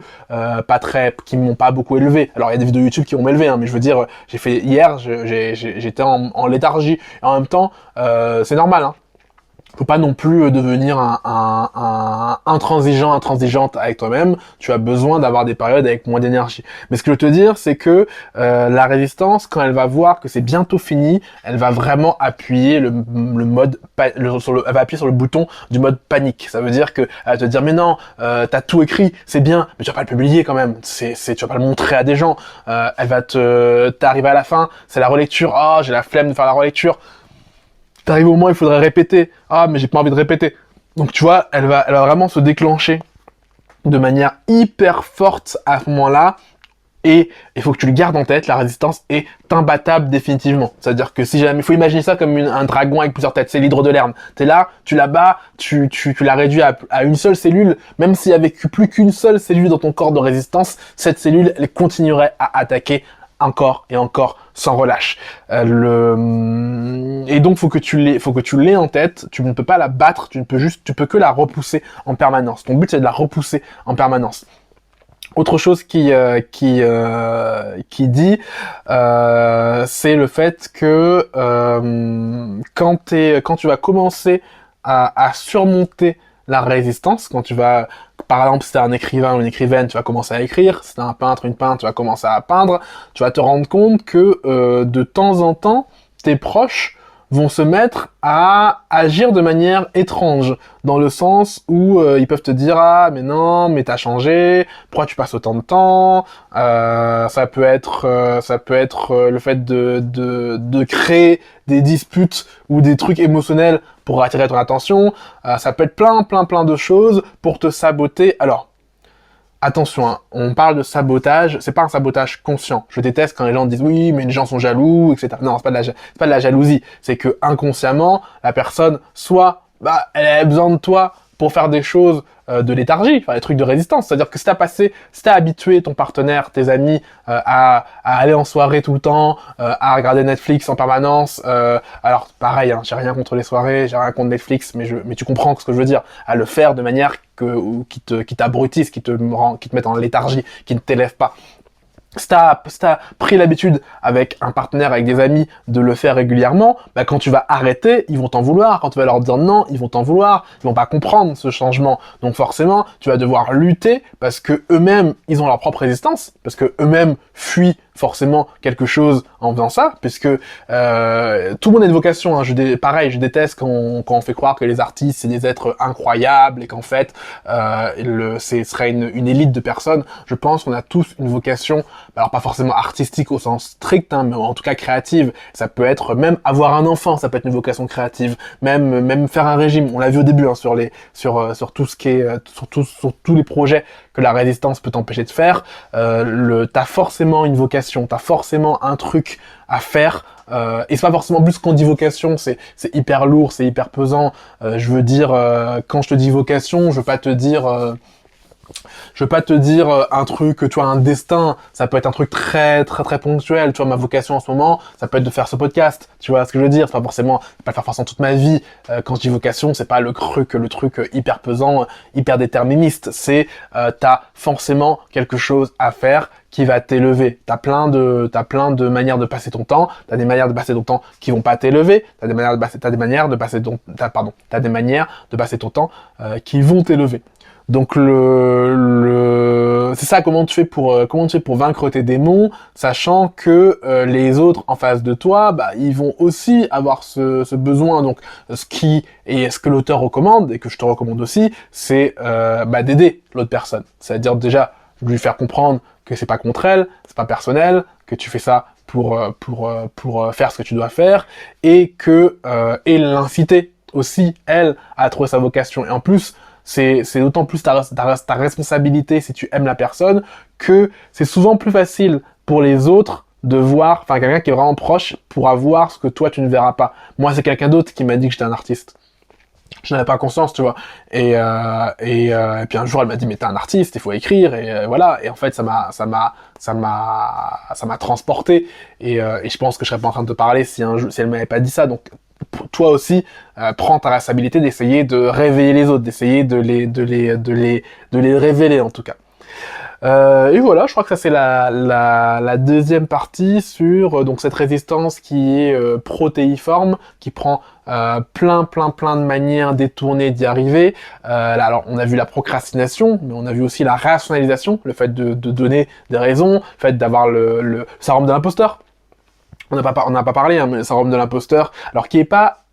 qui m'ont pas beaucoup élevé. Alors il y a des vidéos YouTube qui vont m'élever, hein, mais je veux dire, j'ai fait hier, j'étais en léthargie. Et en même temps, c'est normal, hein. Faut pas non plus devenir un intransigeante avec toi-même. Tu as besoin d'avoir des périodes avec moins d'énergie. Mais ce que je veux te dire, c'est que la résistance, quand elle va voir que c'est bientôt fini, elle va vraiment appuyer elle va appuyer sur le bouton du mode panique. Ça veut dire que elle va te dire mais non, t'as tout écrit, c'est bien, mais tu vas pas le publier quand même. Tu vas pas le montrer à des gens. Elle va t'arriver à la fin, c'est la relecture. Ah, j'ai la flemme de faire la relecture. T'arrives au moment où il faudrait répéter. Ah, mais j'ai pas envie de répéter. Donc tu vois, elle va vraiment se déclencher de manière hyper forte à ce moment-là. Et il faut que tu le gardes en tête, la résistance est imbattable définitivement. C'est-à-dire que si jamais, il faut imaginer ça comme un dragon avec plusieurs têtes, c'est l'hydre de Lerne. T'es là, tu la bats, tu la réduis à une seule cellule, même s'il y avait plus qu'une seule cellule dans ton corps de résistance, cette cellule, elle continuerait à attaquer encore et encore sans relâche. Et donc faut que tu l'aies en tête. Tu ne peux pas la battre, tu peux que la repousser en permanence. Ton but c'est de la repousser en permanence. Autre chose qui dit, c'est le fait que quand tu vas commencer à surmonter la résistance, quand tu vas, par exemple, si t'es un écrivain ou une écrivaine, tu vas commencer à écrire, si t'es un peintre, une peintre, tu vas commencer à peindre, tu vas te rendre compte que de temps en temps, tes proches vont se mettre à agir de manière étrange, dans le sens où ils peuvent te dire ah mais non mais t'as changé, pourquoi tu passes autant de temps, ça peut être le fait de créer des disputes ou des trucs émotionnels pour attirer ton attention, ça peut être plein de choses pour te saboter. Alors attention, hein, on parle de sabotage, c'est pas un sabotage conscient. Je déteste quand les gens disent oui, mais les gens sont jaloux, etc. Non, c'est pas de la jalousie. C'est que inconsciemment, la personne, soit, elle a besoin de toi pour faire des choses de léthargie, faire des trucs de résistance. C'est-à-dire que si t'as habitué ton partenaire, tes amis, à aller en soirée tout le temps, à regarder Netflix en permanence, alors pareil, hein, j'ai rien contre les soirées, j'ai rien contre Netflix, mais tu comprends ce que je veux dire, à le faire de manière qui t'abrutisse, qui te mette en léthargie, qui ne t'élève pas. Si t'as pris l'habitude avec un partenaire, avec des amis, de le faire régulièrement, quand tu vas arrêter, ils vont t'en vouloir. Quand tu vas leur dire non, ils vont t'en vouloir. Ils vont pas comprendre ce changement. Donc forcément, tu vas devoir lutter parce que eux-mêmes, ils ont leur propre résistance, parce que eux-mêmes fuient forcément quelque chose en faisant ça, puisque tout le monde a une vocation. Hein. Pareil, je déteste quand on fait croire que les artistes c'est des êtres incroyables et qu'en fait, ce serait une élite de personnes. Je pense qu'on a tous une vocation. Alors pas forcément artistique au sens strict, hein, mais en tout cas créative. Ça peut être même avoir un enfant, ça peut être une vocation créative. Même faire un régime. On l'a vu au début hein, sur tout ce qui est sur tous les projets que la résistance peut t'empêcher de faire. T'as forcément une vocation, t'as forcément un truc à faire. Et c'est pas forcément plus qu'on dit vocation, c'est hyper lourd, c'est hyper pesant. Je veux dire, quand je te dis vocation, je veux pas te dire un truc, tu vois, un destin, ça peut être un truc très ponctuel, tu vois, ma vocation en ce moment, ça peut être de faire ce podcast, tu vois ce que je veux dire, c'est pas forcément, pas le faire forcément toute ma vie, quand je dis vocation, c'est pas le truc hyper pesant, hyper déterministe, c'est, t'as forcément quelque chose à faire qui va t'élever. T'as plein de manières de passer ton temps, t'as des manières de passer ton temps qui vont pas t'élever, t'as des manières de passer ton temps, qui vont t'élever. Donc c'est ça comment tu fais pour vaincre tes démons, sachant que les autres en face de toi, ils vont aussi avoir ce besoin. Donc ce que l'auteur recommande et que je te recommande aussi, c'est d'aider l'autre personne. C'est-à-dire déjà lui faire comprendre que c'est pas contre elle, c'est pas personnel, que tu fais ça pour faire ce que tu dois faire et l'inciter aussi elle à trouver sa vocation. Et en plus c'est d'autant plus ta responsabilité si tu aimes la personne que c'est souvent plus facile pour les autres de voir, enfin quelqu'un qui est vraiment proche pourra voir ce que toi tu ne verras pas. Moi c'est quelqu'un d'autre qui m'a dit que j'étais un artiste. Je n'avais pas conscience, tu vois. Et puis un jour, elle m'a dit, mais t'es un artiste, il faut écrire, et voilà. Et en fait, ça m'a transporté. Et je pense que je serais pas en train de te parler si si elle m'avait pas dit ça. Donc, toi aussi, prends ta responsabilité d'essayer de réveiller les autres, d'essayer de les révéler, en tout cas. Et voilà, je crois que ça c'est la deuxième partie sur donc cette résistance qui est protéiforme, qui prend plein de manières détournées d'y arriver. Là, alors on a vu la procrastination, mais on a vu aussi la rationalisation, le fait de donner des raisons, le fait d'avoir le syndrome de l'imposteur. On n'a pas parlé, hein, mais le syndrome de l'imposteur, alors qui est pas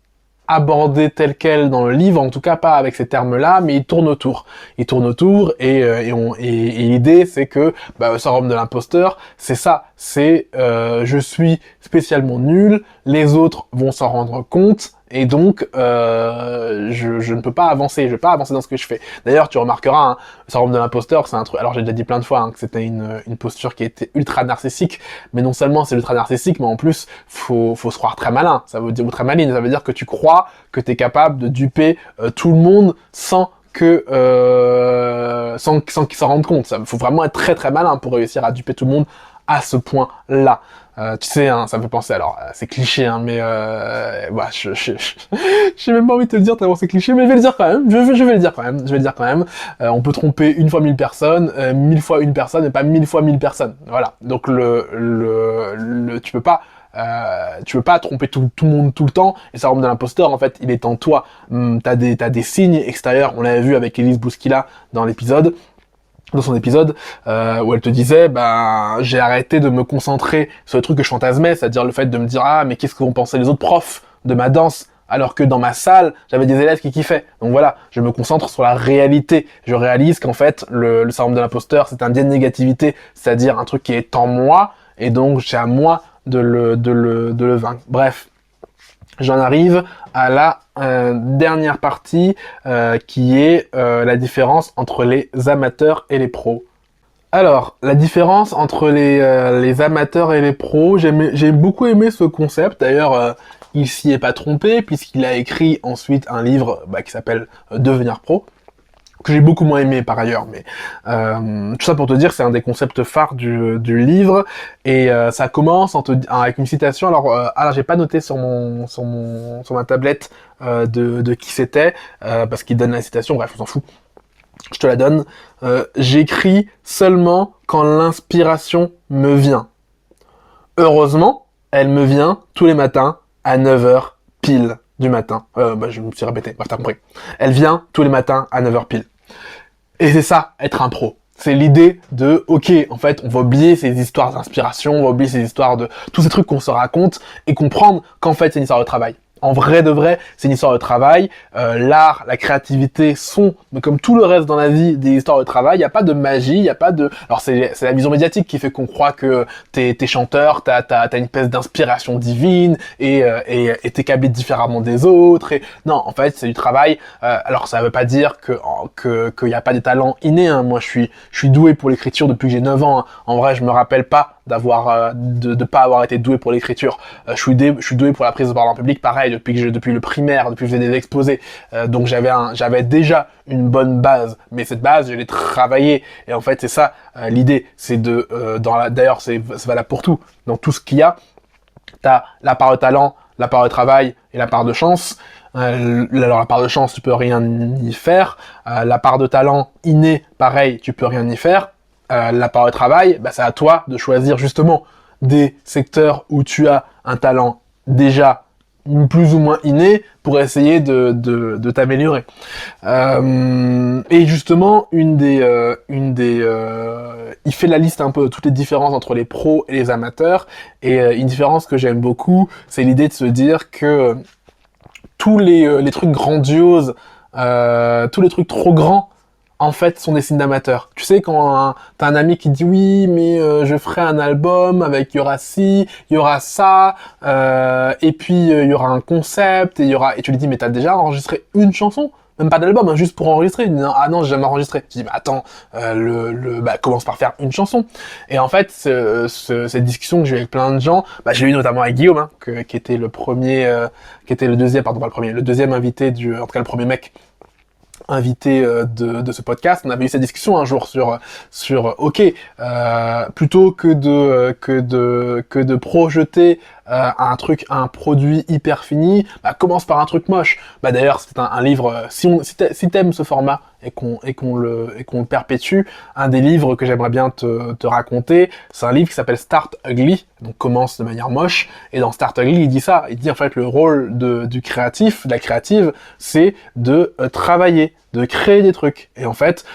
abordé tel quel dans le livre, en tout cas pas avec ces termes-là, mais il tourne autour. Il tourne autour et l'idée c'est que le syndrome de l'imposteur, c'est ça, c'est je suis spécialement nul, les autres vont s'en rendre compte et donc je ne peux pas avancer, je vais pas avancer dans ce que je fais. D'ailleurs, tu remarqueras, hein, le syndrome de l'imposteur, c'est un truc. Alors j'ai déjà dit plein de fois hein, que c'était une posture qui était ultra narcissique, mais non seulement c'est ultra narcissique, mais en plus faut se croire très malin. Ça veut dire ou très maline. Ça veut dire que tu crois que t'es capable de duper tout le monde sans qu'ils s'en rendent compte. Ça faut vraiment être très malin pour réussir à duper tout le monde à ce point-là. Tu sais, hein, ça me fait penser, alors, c'est cliché, hein, mais j'ai même pas envie de te le dire tellement c'est cliché, mais je vais le dire quand même, je vais le dire quand même, on peut tromper une fois 1000 personnes, 1000 fois une personne, et pas 1000 fois 1000 personnes, voilà. Donc tu peux pas tromper tout le monde tout le temps, et ça rentre de l'imposteur, en fait, il est en toi. T'as des signes extérieurs, on l'avait vu avec Elise Bouskila dans son épisode, où elle te disait, j'ai arrêté de me concentrer sur le truc que je fantasmais, c'est-à-dire le fait de me dire, ah, mais qu'est-ce que vont penser les autres profs de ma danse, alors que dans ma salle, j'avais des élèves qui kiffaient. Donc voilà, je me concentre sur la réalité. Je réalise qu'en fait, le syndrome de l'imposteur, c'est un biais de négativité, c'est-à-dire un truc qui est en moi, et donc c'est à moi de le vaincre. Bref. J'en arrive à la dernière partie qui est la différence entre les amateurs et les pros. Alors, la différence entre les amateurs et les pros, j'ai beaucoup aimé ce concept. D'ailleurs, il s'y est pas trompé puisqu'il a écrit ensuite un livre qui s'appelle Devenir pro, que j'ai beaucoup moins aimé par ailleurs, mais tout ça pour te dire, c'est un des concepts phares du livre, et ça commence avec une citation. Alors j'ai pas noté sur ma tablette de qui c'était, parce qu'il donne la citation. Bref, on s'en fout. Je te la donne. J'écris seulement quand l'inspiration me vient. Heureusement, elle me vient tous les matins à 9h pile du matin. Je me suis répété, bref, t'as compris. Elle vient tous les matins à 9h pile. Et c'est ça, être un pro. C'est l'idée de, ok, en fait, on va oublier ces histoires d'inspiration, on va oublier ces histoires de tous ces trucs qu'on se raconte et comprendre qu'en fait, c'est une histoire de travail. En vrai de vrai, c'est une histoire de travail. L'art, la créativité sont, mais comme tout le reste dans la vie, des histoires de travail. Il n'y a pas de magie, il n'y a pas de... Alors c'est la vision médiatique qui fait qu'on croit que t'es chanteur, t'as une espèce d'inspiration divine et t'es câblé différemment des autres. Et non, en fait, c'est du travail. Alors ça veut pas dire qu'il n'y a pas des talents innés. Hein. Moi, je suis doué pour l'écriture depuis que j'ai 9 ans. Hein. En vrai, je me rappelle pas de pas avoir été doué pour l'écriture. Je suis doué pour la prise de parole en public, pareil, depuis le primaire, depuis que je faisais des exposés. Donc j'avais déjà une bonne base, mais cette base, je l'ai travaillée. Et en fait, c'est ça l'idée, c'est d'ailleurs c'est valable pour tout. Dans tout ce qu'il y a, t'as la part de talent, la part de travail et la part de chance. Alors la part de chance, tu peux rien y faire. La part de talent inné, pareil, tu peux rien y faire. La part de travail, c'est à toi de choisir justement des secteurs où tu as un talent déjà plus ou moins inné pour essayer de t'améliorer. Et justement, il fait la liste un peu de toutes les différences entre les pros et les amateurs. Et une différence que j'aime beaucoup, c'est l'idée de se dire que tous les trucs grandioses, tous les trucs trop grands, en fait, sont des signes d'amateurs. Tu sais, quand t'as un ami qui dit oui, mais je ferai un album avec, il y aura ci, il y aura ça, et puis il y aura un concept, et tu lui dis, mais t'as déjà enregistré une chanson? même pas d'album, hein, juste pour enregistrer. Il dit, non, ah non, j'ai jamais enregistré. Je dis, bah attends, commence par faire une chanson. Et en fait, cette discussion que j'ai eu avec plein de gens, bah, j'ai eu notamment avec Guillaume, hein, qui était le premier, qui était le deuxième, pardon, pas le premier, le deuxième invité en tout cas le premier mec invité de ce podcast. On avait eu cette discussion un jour sur ok, plutôt que de projeter un produit hyper fini, bah, commence par un truc moche. Bah d'ailleurs c'est un livre, si t'aimes ce format et qu'on le perpétue, un des livres que j'aimerais bien te raconter, c'est un livre qui s'appelle Start Ugly, donc commence de manière moche, et dans Start Ugly il dit ça, il dit en fait le rôle du créatif, de la créative, c'est de travailler, de créer des trucs. Et en fait,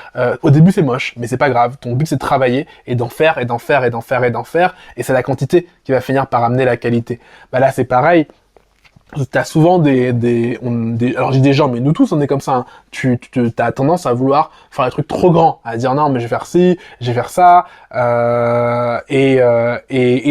au début c'est moche, mais c'est pas grave. Ton but c'est de travailler et d'en faire et d'en faire et d'en faire et d'en faire. Et c'est la quantité qui va finir par amener la qualité. Bah là c'est pareil. T'as souvent alors j'ai des gens, mais nous tous on est comme ça. Hein. T'as tendance à vouloir faire des trucs trop grands, à dire non mais je vais faire ci, je vais faire ça. Et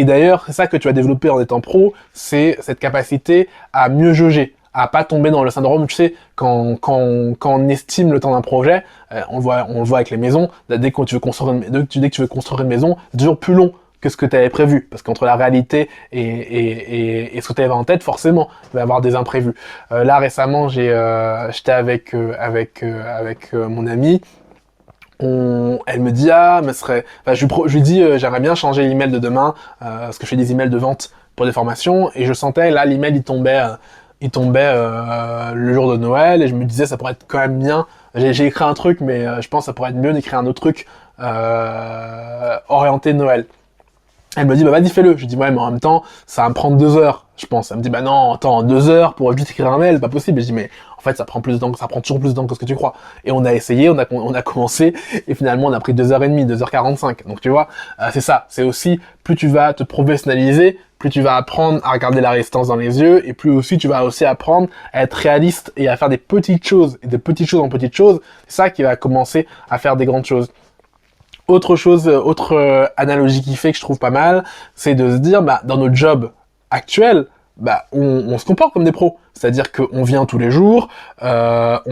d'ailleurs c'est ça que tu as développé en étant pro, c'est cette capacité à mieux jauger, à pas tomber dans le syndrome, tu sais, quand on estime le temps d'un projet, on le voit avec les maisons, dès que tu veux construire une maison, c'est toujours plus long que ce que tu avais prévu, parce qu'entre la réalité et ce que tu avais en tête, forcément, il va y avoir des imprévus. Là récemment, j'étais avec mon amie. Elle me dit je lui dis j'aimerais bien changer l'email de demain parce que je fais des emails de vente pour des formations et je sentais là l'email il tombait le jour de Noël et je me disais ça pourrait être quand même bien. J'ai écrit un truc mais je pense que ça pourrait être mieux d'écrire un autre truc orienté Noël. Elle me dit, bah vas-y, fais-le. Je dis, ouais, mais en même temps, ça va me prendre 2 heures, je pense. Elle me dit, bah non, attends, 2 heures pour juste écrire un mail, pas possible. Et je dis, mais en fait, ça prend toujours plus de temps que ce que tu crois. Et on a essayé, on a commencé, et finalement, on a pris 2h30, 2h45. Donc, tu vois, c'est ça. C'est aussi, plus tu vas te professionnaliser, plus tu vas apprendre à regarder la résistance dans les yeux, et plus aussi tu vas aussi apprendre à être réaliste et à faire des petites choses, et de petites choses en petites choses. C'est ça qui va commencer à faire des grandes choses. Autre analogie qui fait que je trouve pas mal, c'est de se dire, bah, dans notre job actuel, bah, on se comporte comme des pros. C'est-à-dire qu'on vient tous les jours, on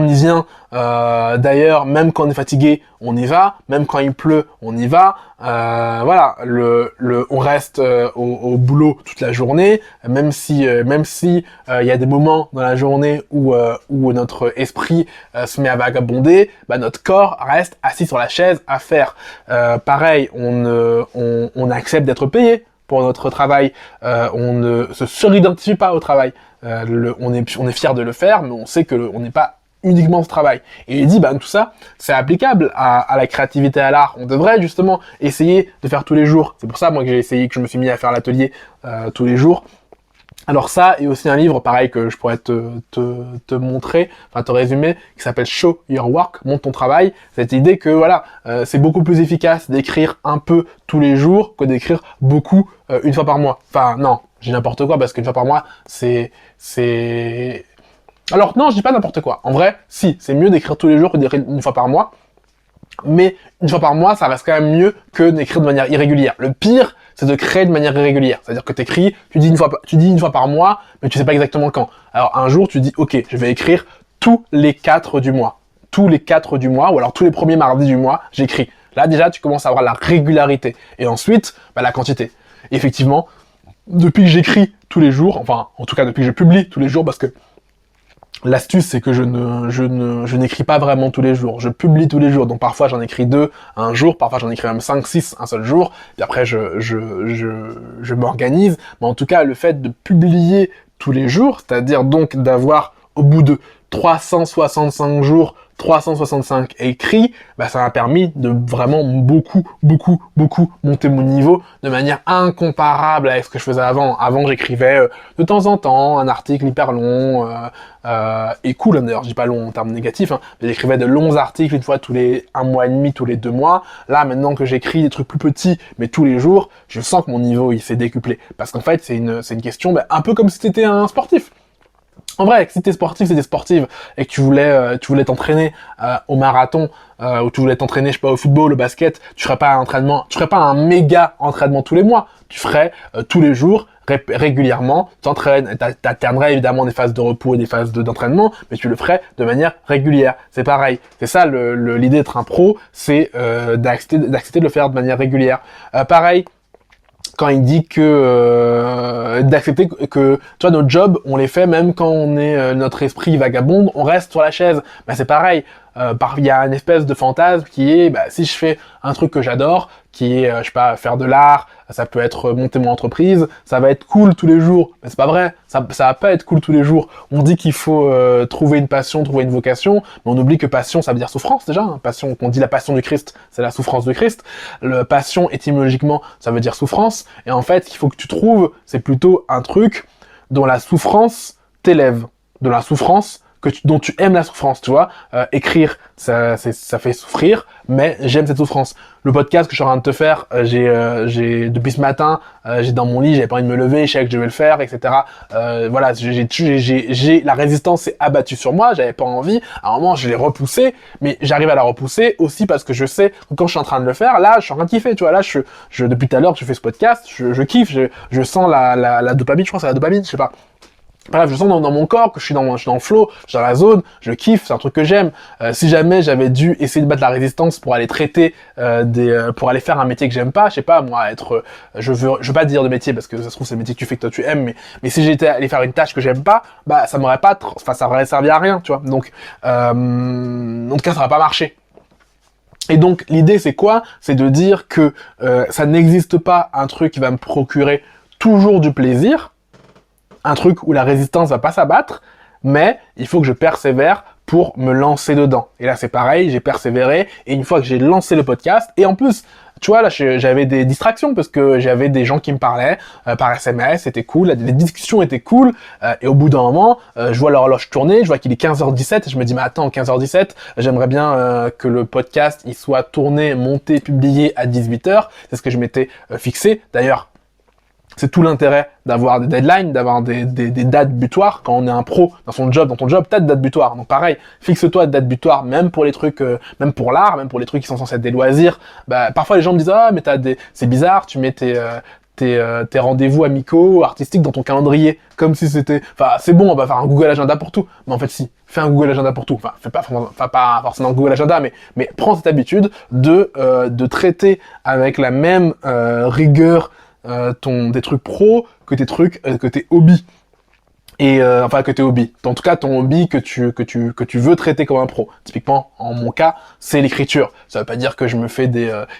y vient. D'ailleurs, même quand on est fatigué, on y va. Même quand il pleut, on y va. Voilà, on reste au boulot toute la journée, même si il y a des moments dans la journée où notre esprit se met à vagabonder, bah notre corps reste assis sur la chaise à faire. Pareil, on accepte d'être payé pour notre travail, on ne se suridentifie pas au travail. On est fier de le faire, mais on sait que on n'est pas uniquement ce travail. Et il dit, bah tout ça, c'est applicable à la créativité, à l'art. On devrait justement essayer de faire tous les jours. C'est pour ça, moi, que je me suis mis à faire l'atelier tous les jours. Alors ça, et aussi un livre, pareil, que je pourrais te montrer, enfin te résumer, qui s'appelle Show Your Work, montre ton travail. Cette idée que, voilà, c'est beaucoup plus efficace d'écrire un peu tous les jours que d'écrire beaucoup une fois par mois. Enfin, non, j'ai n'importe quoi, parce qu'une fois par mois, Alors, non, je dis pas n'importe quoi. En vrai, si, c'est mieux d'écrire tous les jours que d'écrire une fois par mois. Mais une fois par mois, ça reste quand même mieux que d'écrire de manière irrégulière. Le pire, c'est de créer de manière irrégulière. C'est-à-dire que t'écris, tu dis une fois par mois, mais tu sais pas exactement quand. Alors un jour, tu dis, ok, je vais écrire tous les 4 du mois. Tous les 4 du mois, ou alors tous les premiers mardis du mois, j'écris. Là, déjà, tu commences à avoir la régularité. Et ensuite, bah, la quantité. Et effectivement, depuis que j'écris tous les jours, enfin, en tout cas, depuis que je publie tous les jours, parce que l'astuce, c'est que je n'écris pas vraiment tous les jours. Je publie tous les jours. Donc parfois j'en écris 2 un jour, parfois j'en écris même 5, 6 un seul jour. Puis après je m'organise. Mais en tout cas, le fait de publier tous les jours, c'est-à-dire donc d'avoir au bout de 365 jours, 365 écrits, bah ça m'a permis de vraiment beaucoup monter mon niveau de manière incomparable avec ce que je faisais avant. Avant, j'écrivais de temps en temps un article hyper long et cool, d'ailleurs, je dis pas long en termes négatifs, hein, mais j'écrivais de longs articles une fois tous les 1 mois et demi, tous les 2 mois. Là, maintenant que j'écris des trucs plus petits, mais tous les jours, je sens que mon niveau il s'est décuplé. Parce qu'en fait, c'est une question un peu comme si t'étais un sportif. En vrai, si t'es sportif, si t'es sportive et que tu voulais t'entraîner au marathon ou tu voulais t'entraîner, je sais pas, au football, au basket, tu ferais pas un méga entraînement tous les mois. Tu ferais tous les jours régulièrement, t'entraînes, t'alternerais évidemment des phases de repos et des phases d'entraînement, mais tu le ferais de manière régulière. C'est pareil. C'est ça l'idée d'être un pro, c'est d'accepter de le faire de manière régulière. Pareil, quand il dit que d'accepter que tu vois notre job on les fait même quand on est notre esprit vagabonde, on reste sur la chaise. Bah c'est pareil. Il y a une espèce de fantasme qui est si je fais un truc que j'adore, qui est je sais pas faire de l'art, ça peut être monter mon entreprise, ça va être cool tous les jours. Mais c'est pas vrai, ça va pas être cool tous les jours. On dit qu'il faut trouver une passion, trouver une vocation, mais on oublie que passion ça veut dire souffrance déjà. Passion, qu'on dit la passion du Christ, c'est la souffrance de Christ. Le passion étymologiquement ça veut dire souffrance, et en fait qu'il faut que tu trouves, c'est plutôt un truc dont la souffrance t'élève, de la souffrance dont tu aimes la souffrance, tu vois. Écrire, ça fait souffrir, mais j'aime cette souffrance. Le podcast que je suis en train de te faire, j'ai depuis ce matin, j'ai dans mon lit, j'avais pas envie de me lever, je sais que je vais le faire, etc. Voilà, la résistance s'est abattue sur moi, j'avais pas envie. À un moment, je l'ai repoussé, mais j'arrive à la repousser aussi parce que je sais que quand je suis en train de le faire, là, je suis en train de kiffer, tu vois. Là, depuis tout à l'heure que je fais ce podcast, je kiffe, je sens la dopamine, je crois que c'est la dopamine, je sais pas. Bref, je sens dans mon corps que je suis dans le flow, je suis dans la zone, je kiffe, c'est un truc que j'aime. Si jamais j'avais dû essayer de battre la résistance pour aller traiter pour aller faire un métier que j'aime pas, je sais pas moi, je veux pas dire de métier parce que ça se trouve c'est le métier que tu fais que toi tu aimes, mais si j'étais allé faire une tâche que j'aime pas, ça m'aurait pas, ça aurait servi à rien, tu vois. Donc, en tout cas, ça aurait pas marché. Et donc l'idée c'est quoi? C'est de dire que ça n'existe pas un truc qui va me procurer toujours du plaisir. Un truc où la résistance va pas s'abattre, mais il faut que je persévère pour me lancer dedans. Et là, c'est pareil, j'ai persévéré, et une fois que j'ai lancé le podcast, et en plus, tu vois, là, j'avais des distractions, parce que j'avais des gens qui me parlaient par SMS, c'était cool, les discussions étaient cool, et au bout d'un moment, je vois l'horloge tourner, je vois qu'il est 15h17, et je me dis, mais attends, 15h17, j'aimerais bien que le podcast, il soit tourné, monté, publié à 18h, c'est ce que je m'étais fixé. D'ailleurs, c'est tout l'intérêt d'avoir des deadlines, d'avoir des dates butoirs. Quand on est un pro dans ton job, t'as de dates butoirs. Donc pareil, fixe-toi de dates butoirs, même pour les trucs, même pour l'art, même pour les trucs qui sont censés être des loisirs. Parfois les gens me disent mais c'est bizarre, tu mets tes rendez-vous amicaux, artistiques dans ton calendrier, comme si c'était, c'est bon, on va faire un Google Agenda pour tout. Mais en fait si, fais un Google Agenda pour tout. Fais pas forcément un Google Agenda, mais prends cette habitude de traiter avec la même rigueur des trucs pro que tes trucs que tes hobbies, et que tes hobbies, en tout cas ton hobby que tu veux traiter comme un pro. Typiquement en mon cas c'est l'écriture. Ça veut pas dire que je me fais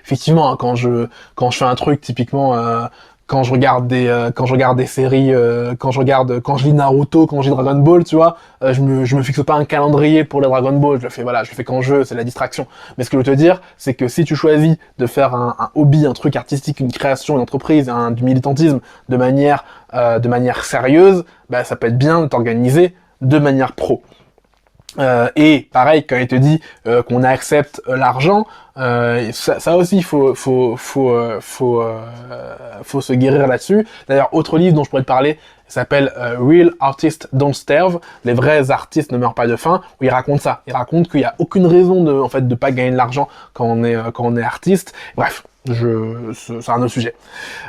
effectivement hein, quand je fais un truc typiquement quand je regarde des séries, quand je lis Naruto, quand je lis Dragon Ball, tu vois, je me fixe pas un calendrier pour les Dragon Ball, je le fais quand je veux, c'est la distraction. Mais ce que je veux te dire, c'est que si tu choisis de faire un hobby, un truc artistique, une création, une entreprise, du militantisme de manière sérieuse, ça peut être bien de t'organiser de manière pro. Et pareil, quand il te dit qu'on accepte l'argent, ça aussi faut se guérir là-dessus. D'ailleurs, autre livre dont je pourrais te parler s'appelle Real Artists Don't Starve. Les vrais artistes ne meurent pas de faim. Où il raconte ça. Il raconte qu'il y a aucune raison de pas gagner de l'argent quand on est artiste. Bref. C'est un autre sujet.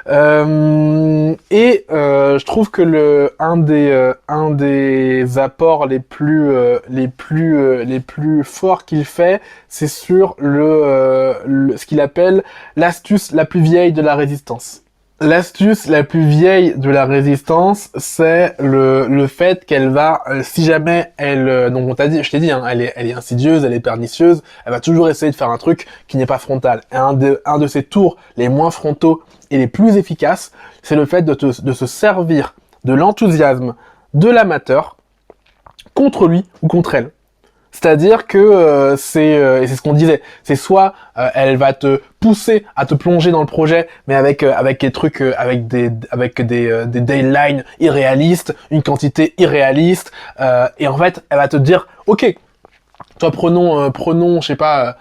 Je trouve que un des apports les plus forts qu'il fait, c'est sur ce qu'il appelle l'astuce la plus vieille de la résistance. L'astuce la plus vieille de la résistance, c'est le fait qu'elle va, si jamais donc je t'ai dit, hein, elle est insidieuse, elle est pernicieuse, elle va toujours essayer de faire un truc qui n'est pas frontal. Et un de ses tours les moins frontaux et les plus efficaces, c'est le fait de se servir de l'enthousiasme de l'amateur contre lui ou contre elle. C'est-à-dire que et c'est ce qu'on disait, c'est soit elle va te pousser à te plonger dans le projet, mais avec des trucs, avec des deadlines irréalistes, une quantité irréaliste, et en fait elle va te dire, ok, toi prenons, je sais pas,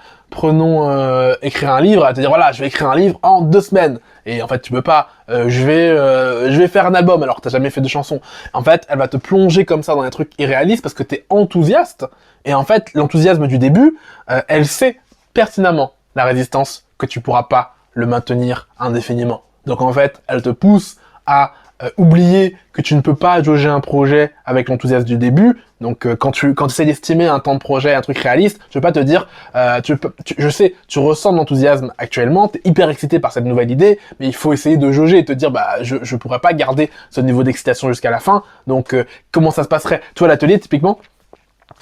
écrire un livre, elle va te dire voilà, je vais écrire un livre en 2 semaines. Et en fait, tu peux pas. Je vais faire un album alors que t'as jamais fait de chansons. En fait, elle va te plonger comme ça dans des trucs irréalistes parce que t'es enthousiaste. Et en fait, l'enthousiasme du début, elle sait pertinemment la résistance que tu pourras pas le maintenir indéfiniment. Donc en fait, elle te pousse à oublier que tu ne peux pas jauger un projet avec l'enthousiasme du début. Donc quand tu essaies d'estimer un temps de projet, un truc réaliste, je peux pas te dire, je sais, tu ressens de l'enthousiasme actuellement, t'es hyper excité par cette nouvelle idée, mais il faut essayer de jauger et te dire, je pourrais pas garder ce niveau d'excitation jusqu'à la fin. Donc comment ça se passerait? Tu vois, l'atelier typiquement.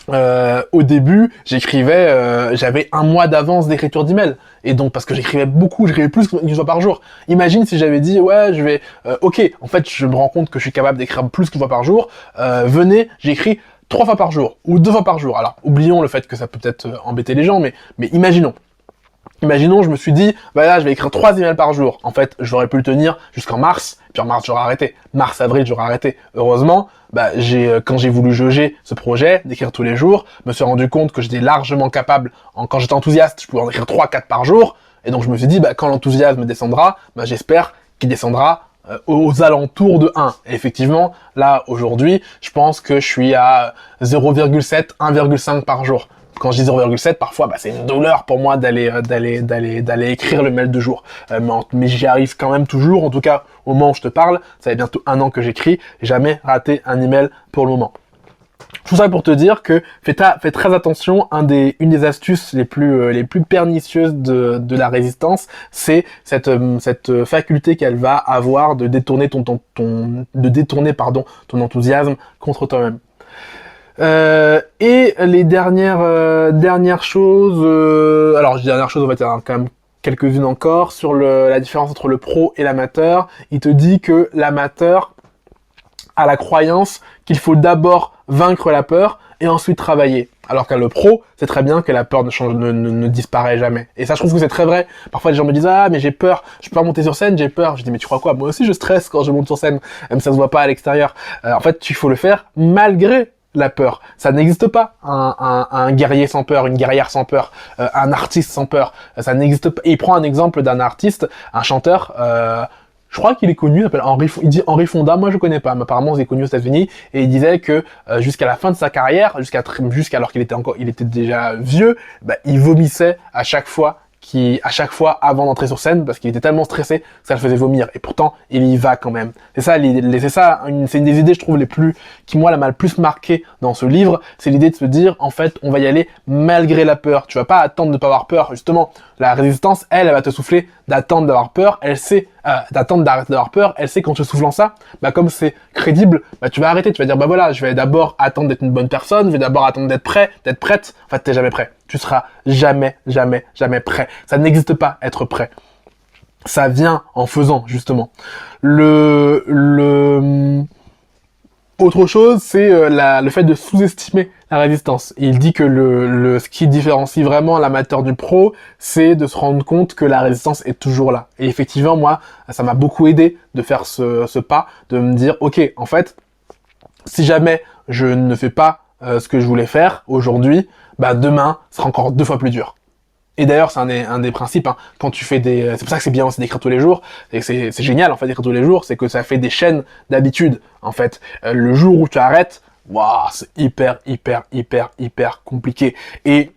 Au début, j'avais un mois d'avance d'écriture d'email. Et donc, parce que j'écrivais plus qu'une fois par jour. Imagine si j'avais dit, ouais, ok, en fait, je me rends compte que je suis capable d'écrire plus qu'une fois par jour. Venez, j'écris 3 fois par jour, ou 2 fois par jour. Alors, oublions le fait que ça peut peut-être embêter les gens, mais imaginons. Imaginons, je me suis dit, là, je vais écrire 3 emails par jour. En fait, j'aurais pu le tenir jusqu'en mars, puis en mars, j'aurais arrêté. Mars, avril, j'aurais arrêté. Heureusement, quand j'ai voulu jauger ce projet, d'écrire tous les jours, je me suis rendu compte que j'étais largement capable, quand j'étais enthousiaste, je pouvais en écrire 3-4 par jour. Et donc, je me suis dit, quand l'enthousiasme descendra, j'espère qu'il descendra aux alentours de 1. Et effectivement, là, aujourd'hui, je pense que je suis à 0,7, 1,5 par jour. Quand je dis 0,7, parfois, c'est une douleur pour moi d'aller écrire le mail de jour. Mais j'y arrive quand même toujours. En tout cas, au moment où je te parle, ça fait bientôt 1 an que j'écris. J'ai jamais raté un email pour le moment. Tout ça pour te dire que fais très attention. Une des astuces les plus pernicieuses de la résistance, c'est cette faculté qu'elle va avoir de détourner ton enthousiasme contre toi-même. Et les dernières choses, alors je dis dernières choses, on va dire quand même quelques-unes encore, sur la différence entre le pro et l'amateur. Il te dit que l'amateur a la croyance qu'il faut d'abord vaincre la peur et ensuite travailler. Alors qu'à le pro, c'est très bien que la peur ne disparaît jamais. Et ça, je trouve que c'est très vrai. Parfois, les gens me disent, mais j'ai peur, je peux pas monter sur scène, j'ai peur. Je dis, mais tu crois quoi? Moi aussi, je stresse quand je monte sur scène, même ça se voit pas à l'extérieur. En fait, il faut le faire malgré la peur. Ça n'existe pas un guerrier sans peur, une guerrière sans peur, un artiste sans peur. Ça n'existe pas. Et il prend un exemple d'un artiste, un chanteur, je crois qu'il est connu, il dit Henry Fonda, moi je connais pas, mais apparemment il est connu aux États-Unis, et il disait que jusqu'à la fin de sa carrière, jusqu'alors qu'il était déjà vieux, il vomissait à chaque fois avant d'entrer sur scène, parce qu'il était tellement stressé que ça le faisait vomir. Et pourtant, il y va quand même. C'est une des idées, je trouve, qui moi m'a le plus marqué dans ce livre, c'est l'idée de se dire, en fait, on va y aller malgré la peur. Tu vas pas attendre de ne pas avoir peur. Justement, la résistance, elle va te souffler d'attendre d'avoir peur. Elle sait, d'attendre d'arrêter d'avoir peur. Elle sait qu'en te soufflant ça, comme c'est crédible, tu vas arrêter. Tu vas dire, voilà, je vais d'abord attendre d'être une bonne personne, je vais d'abord attendre d'être prête. En fait, t'es jamais prêt. Tu seras jamais prêt. Ça n'existe pas, être prêt. Ça vient en faisant, justement. Autre chose, c'est le fait de sous-estimer la résistance. Il dit que ce qui différencie vraiment l'amateur du pro, c'est de se rendre compte que la résistance est toujours là. Et effectivement, moi, ça m'a beaucoup aidé de faire ce pas, de me dire, ok, en fait, si jamais je ne fais pas ce que je voulais faire aujourd'hui, demain sera encore 2 fois plus dur. Et d'ailleurs, c'est un des principes, quand tu fais c'est pour ça que c'est bien aussi d'écrire tous les jours, et c'est génial, en fait, d'écrire tous les jours, c'est que ça fait des chaînes d'habitude, en fait. Le jour où tu arrêtes, c'est hyper compliqué. Et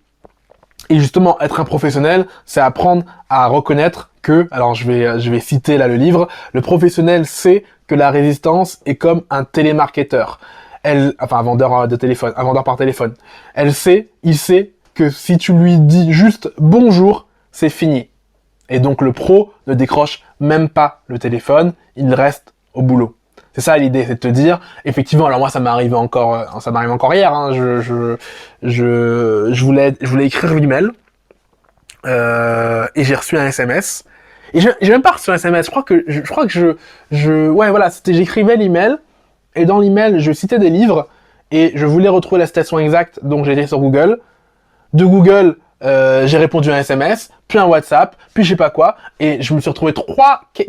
justement, être un professionnel, c'est apprendre à reconnaître que, alors je vais citer là le livre, le professionnel sait que la résistance est comme un télémarketeur. Un vendeur par téléphone. Il sait que si tu lui dis juste bonjour, c'est fini. Et donc le pro ne décroche même pas le téléphone, il reste au boulot. C'est ça l'idée, c'est de te dire, effectivement, alors moi ça m'arrive encore hier, je voulais écrire l'email, et j'ai reçu un SMS. Et j'ai même pas reçu un SMS, j'écrivais l'email, et dans l'email, je citais des livres, et je voulais retrouver la citation exacte, donc j'ai été sur Google. De Google, j'ai répondu à un SMS, puis un WhatsApp, puis je sais pas quoi, et je me suis retrouvé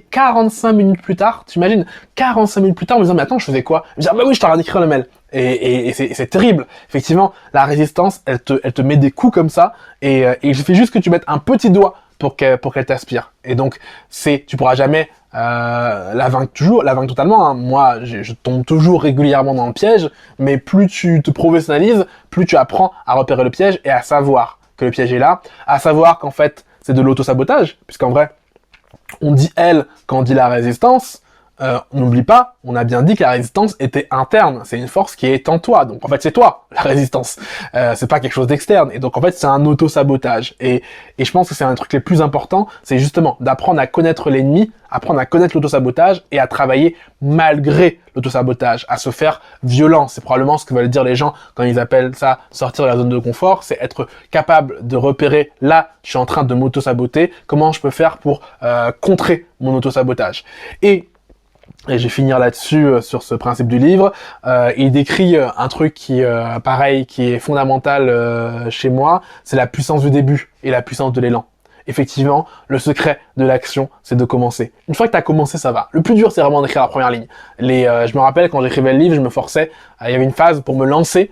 45 minutes plus tard, t'imagines, 45 minutes plus tard, en me disant, mais attends, je faisais quoi? Je me disais, oui, je t'ai rien écrit le mail. Et c'est terrible. Effectivement, la résistance, elle te met des coups comme ça, et il suffit juste que tu mettes un petit doigt pour qu'elle t'aspire. Et donc, tu pourras jamais la vaincre totalement. Moi, je tombe toujours régulièrement dans le piège, mais plus tu te professionnalises, plus tu apprends à repérer le piège et à savoir que le piège est là, à savoir qu'en fait, c'est de l'auto-sabotage, puisqu'en vrai, on dit elle quand on dit la résistance, n'oublie pas, on a bien dit que la résistance était interne, c'est une force qui est en toi, donc en fait c'est toi, la résistance, c'est pas quelque chose d'externe, et donc en fait c'est un auto-sabotage, et je pense que c'est un des trucs les plus importants, c'est justement d'apprendre à connaître l'ennemi, apprendre à connaître l'auto-sabotage, et à travailler malgré l'auto-sabotage, à se faire violence, c'est probablement ce que veulent dire les gens quand ils appellent ça sortir de la zone de confort, c'est être capable de repérer, là je suis en train de m'auto-saboter, comment je peux faire pour contrer mon auto-sabotage, et je vais finir là-dessus sur ce principe du livre. Il décrit un truc qui, pareil, qui est fondamental chez moi, c'est la puissance du début et la puissance de l'élan. Effectivement, le secret de l'action, c'est de commencer. Une fois que tu as commencé, ça va. Le plus dur, c'est vraiment d'écrire la première ligne. Je me rappelle, quand j'écrivais le livre, je me forçais. Il y avait une phase pour me lancer,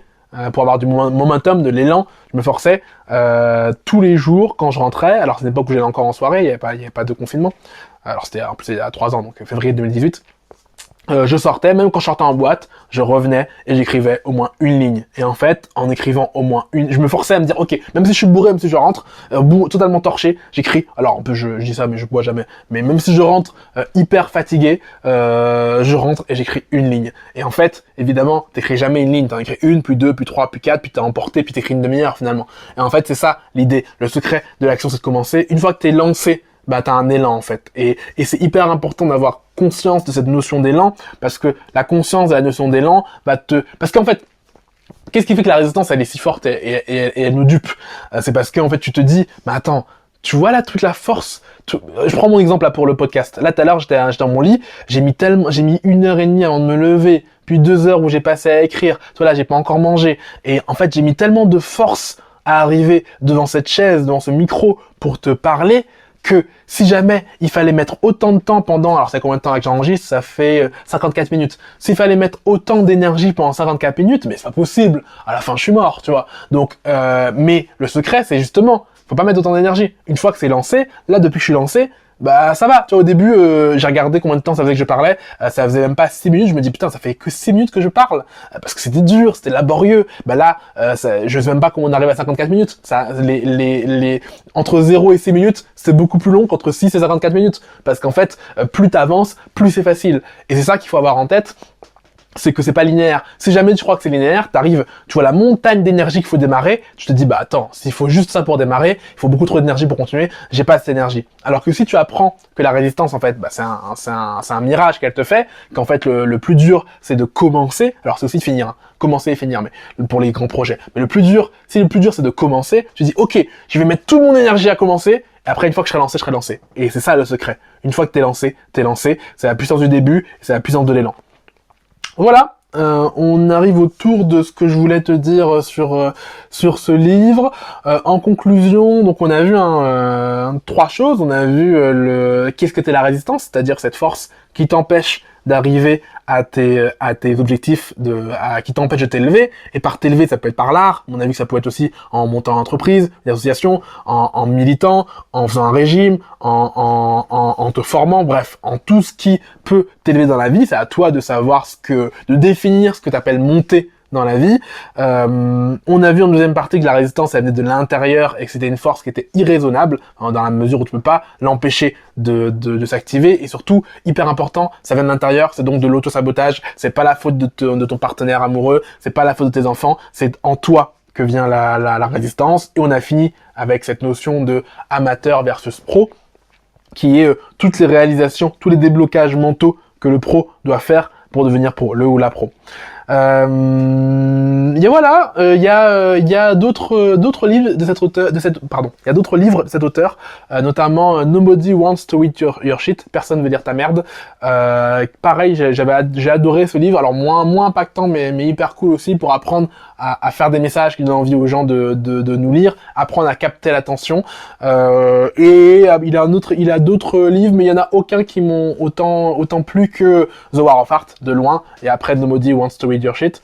pour avoir du momentum, de l'élan. Je me forçais tous les jours quand je rentrais. Alors, c'est l'époque où j'allais encore en soirée, il y avait pas de confinement. Alors, c'était en plus il y a 3 ans, donc février 2018. Je sortais, même quand je sortais en boîte, je revenais et j'écrivais au moins une ligne. Et en fait, en écrivant au moins une, je me forçais à me dire, ok, même si je suis bourré, même si je rentre, totalement torché, j'écris. Alors, je dis ça, mais je bois jamais. Mais même si je rentre hyper fatigué, je rentre et j'écris une ligne. Et en fait, évidemment, t'écris jamais une ligne. T'en écris une, puis deux, puis trois, puis quatre, puis t'as emporté, puis t'écris une demi-heure finalement. Et en fait, c'est ça l'idée. Le secret de l'action, c'est de commencer. Une fois que t'es lancé, bah t'as un élan en fait. Et c'est hyper important d'avoir conscience de cette notion d'élan, parce que la conscience de la notion d'élan parce qu'en fait, qu'est-ce qui fait que la résistance elle est si forte et elle nous dupe? C'est parce qu'en fait tu te dis, mais attends, tu vois là toute la force. Je prends mon exemple là pour le podcast. Là tout à l'heure j'étais dans mon lit, j'ai mis 1h30 avant de me lever, puis 2 heures où j'ai passé à écrire. Toi là j'ai pas encore mangé. Et en fait j'ai mis tellement de force à arriver devant cette chaise, devant ce micro pour te parler, que si jamais il fallait mettre autant de temps pendant, alors c'est combien de temps que j'enregistre, ça fait 54 minutes. S'il fallait mettre autant d'énergie pendant 54 minutes, mais c'est pas possible. À la fin, je suis mort, tu vois. Donc, mais le secret, c'est justement, faut pas mettre autant d'énergie. Une fois que c'est lancé, là, depuis que je suis lancé, bah ça va. Tu vois, au début, j'ai regardé combien de temps ça faisait que je parlais. Ça faisait même pas 6 minutes. Je me dis putain, ça fait que 6 minutes que je parle, parce que c'était dur, c'était laborieux. Bah là, je sais même pas comment on arrive à 54 minutes. Ça, entre 0 et 6 minutes, c'est beaucoup plus long qu'entre 6 et 54 minutes, parce qu'en fait, plus t'avances, plus c'est facile. Et c'est ça qu'il faut avoir en tête. C'est que c'est pas linéaire. Si jamais tu crois que c'est linéaire, t'arrives, tu vois la montagne d'énergie qu'il faut démarrer, tu te dis, bah attends, s'il faut juste ça pour démarrer, il faut beaucoup trop d'énergie pour continuer, j'ai pas cette énergie. Alors que si tu apprends que la résistance, en fait, bah c'est un mirage qu'elle te fait, qu'en fait le plus dur, c'est de commencer, alors c'est aussi de finir, hein. Commencer et finir, mais pour les grands projets. Mais le plus dur, c'est de commencer, tu dis, ok, je vais mettre toute mon énergie à commencer, et après, une fois que je serai lancé. Et c'est ça le secret. Une fois que t'es lancé, c'est la puissance du début, c'est la puissance de l'élan. Voilà, on arrive au tour de ce que je voulais te dire sur ce livre. En conclusion, donc on a vu 3 choses. On a vu qu'est-ce que t'es la résistance, c'est-à-dire cette force qui t'empêche d'arriver à tes objectifs, qui t'empêche de t'élever. Et par t'élever, ça peut être par l'art. On a vu que ça peut être aussi en montant en entreprise, des associations, en militant, en faisant un régime, en te formant, bref, en tout ce qui peut t'élever dans la vie. C'est à toi de savoir de définir ce que t'appelles monter dans la vie. On a vu en deuxième partie que la résistance, elle venait de l'intérieur et que c'était une force qui était irraisonnable, hein, dans la mesure où tu peux pas l'empêcher de s'activer, et surtout, hyper important, ça vient de l'intérieur, c'est donc de l'auto-sabotage, c'est pas la faute de ton partenaire amoureux, c'est pas la faute de tes enfants, c'est en toi que vient la résistance. Et on a fini avec cette notion de amateur versus pro, qui est toutes les réalisations, tous les déblocages mentaux que le pro doit faire pour devenir pro, le ou la pro. Et voilà, il y a d'autres livres de cet auteur, il y a d'autres livres de cet auteur, notamment Nobody Wants to Eat Your Shit, personne veut lire ta merde. Pareil, j'ai adoré ce livre, alors moins impactant, mais hyper cool aussi, pour apprendre à faire des messages qui donnent envie aux gens de nous lire, apprendre à capter l'attention. Et il a d'autres livres, mais il y en a aucun qui m'ont autant plu que The War of Art, de loin, et après Nobody Wants to Read Your Shit.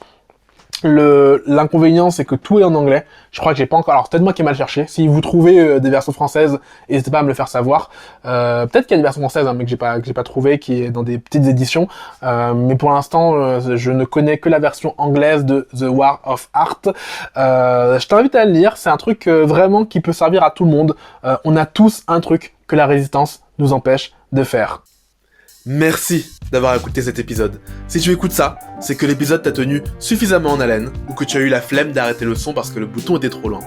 L'inconvénient, c'est que tout est en anglais. Je crois que j'ai pas encore, alors c'est peut-être moi qui ai mal cherché. Si vous trouvez des versions françaises, n'hésitez pas à me le faire savoir. Peut-être qu'il y a des versions françaises, hein, mais que j'ai pas trouvé, qui est dans des petites éditions. Mais pour l'instant, je ne connais que la version anglaise de The War of Art. Je t'invite à le lire. C'est un truc vraiment qui peut servir à tout le monde. On a tous un truc que la résistance nous empêche de faire. Merci d'avoir écouté cet épisode. Si tu écoutes ça, c'est que l'épisode t'a tenu suffisamment en haleine ou que tu as eu la flemme d'arrêter le son parce que le bouton était trop loin.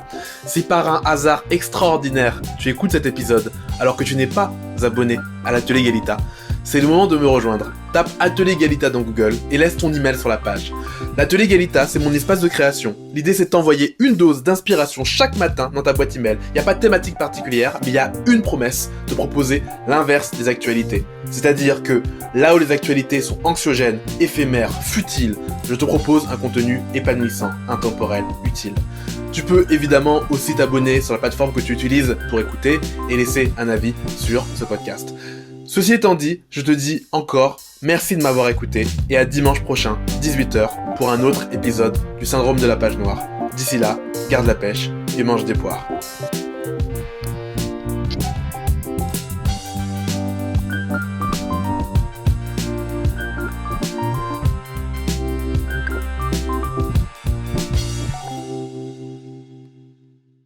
Si par un hasard extraordinaire, tu écoutes cet épisode alors que tu n'es pas abonné à l'Atelier Galita, c'est le moment de me rejoindre. Tape Atelier Galita dans Google et laisse ton email sur la page. L'Atelier Galita, c'est mon espace de création. L'idée, c'est de t'envoyer une dose d'inspiration chaque matin dans ta boîte email. Il n'y a pas de thématique particulière, mais il y a une promesse, de proposer l'inverse des actualités. C'est-à-dire que là où les actualités sont anxiogènes, éphémères, futiles, je te propose un contenu épanouissant, intemporel, utile. Tu peux évidemment aussi t'abonner sur la plateforme que tu utilises pour écouter et laisser un avis sur ce podcast. Ceci étant dit, je te dis encore merci de m'avoir écouté et à dimanche prochain, 18h, pour un autre épisode du Syndrome de la Page Noire. D'ici là, garde la pêche et mange des poires.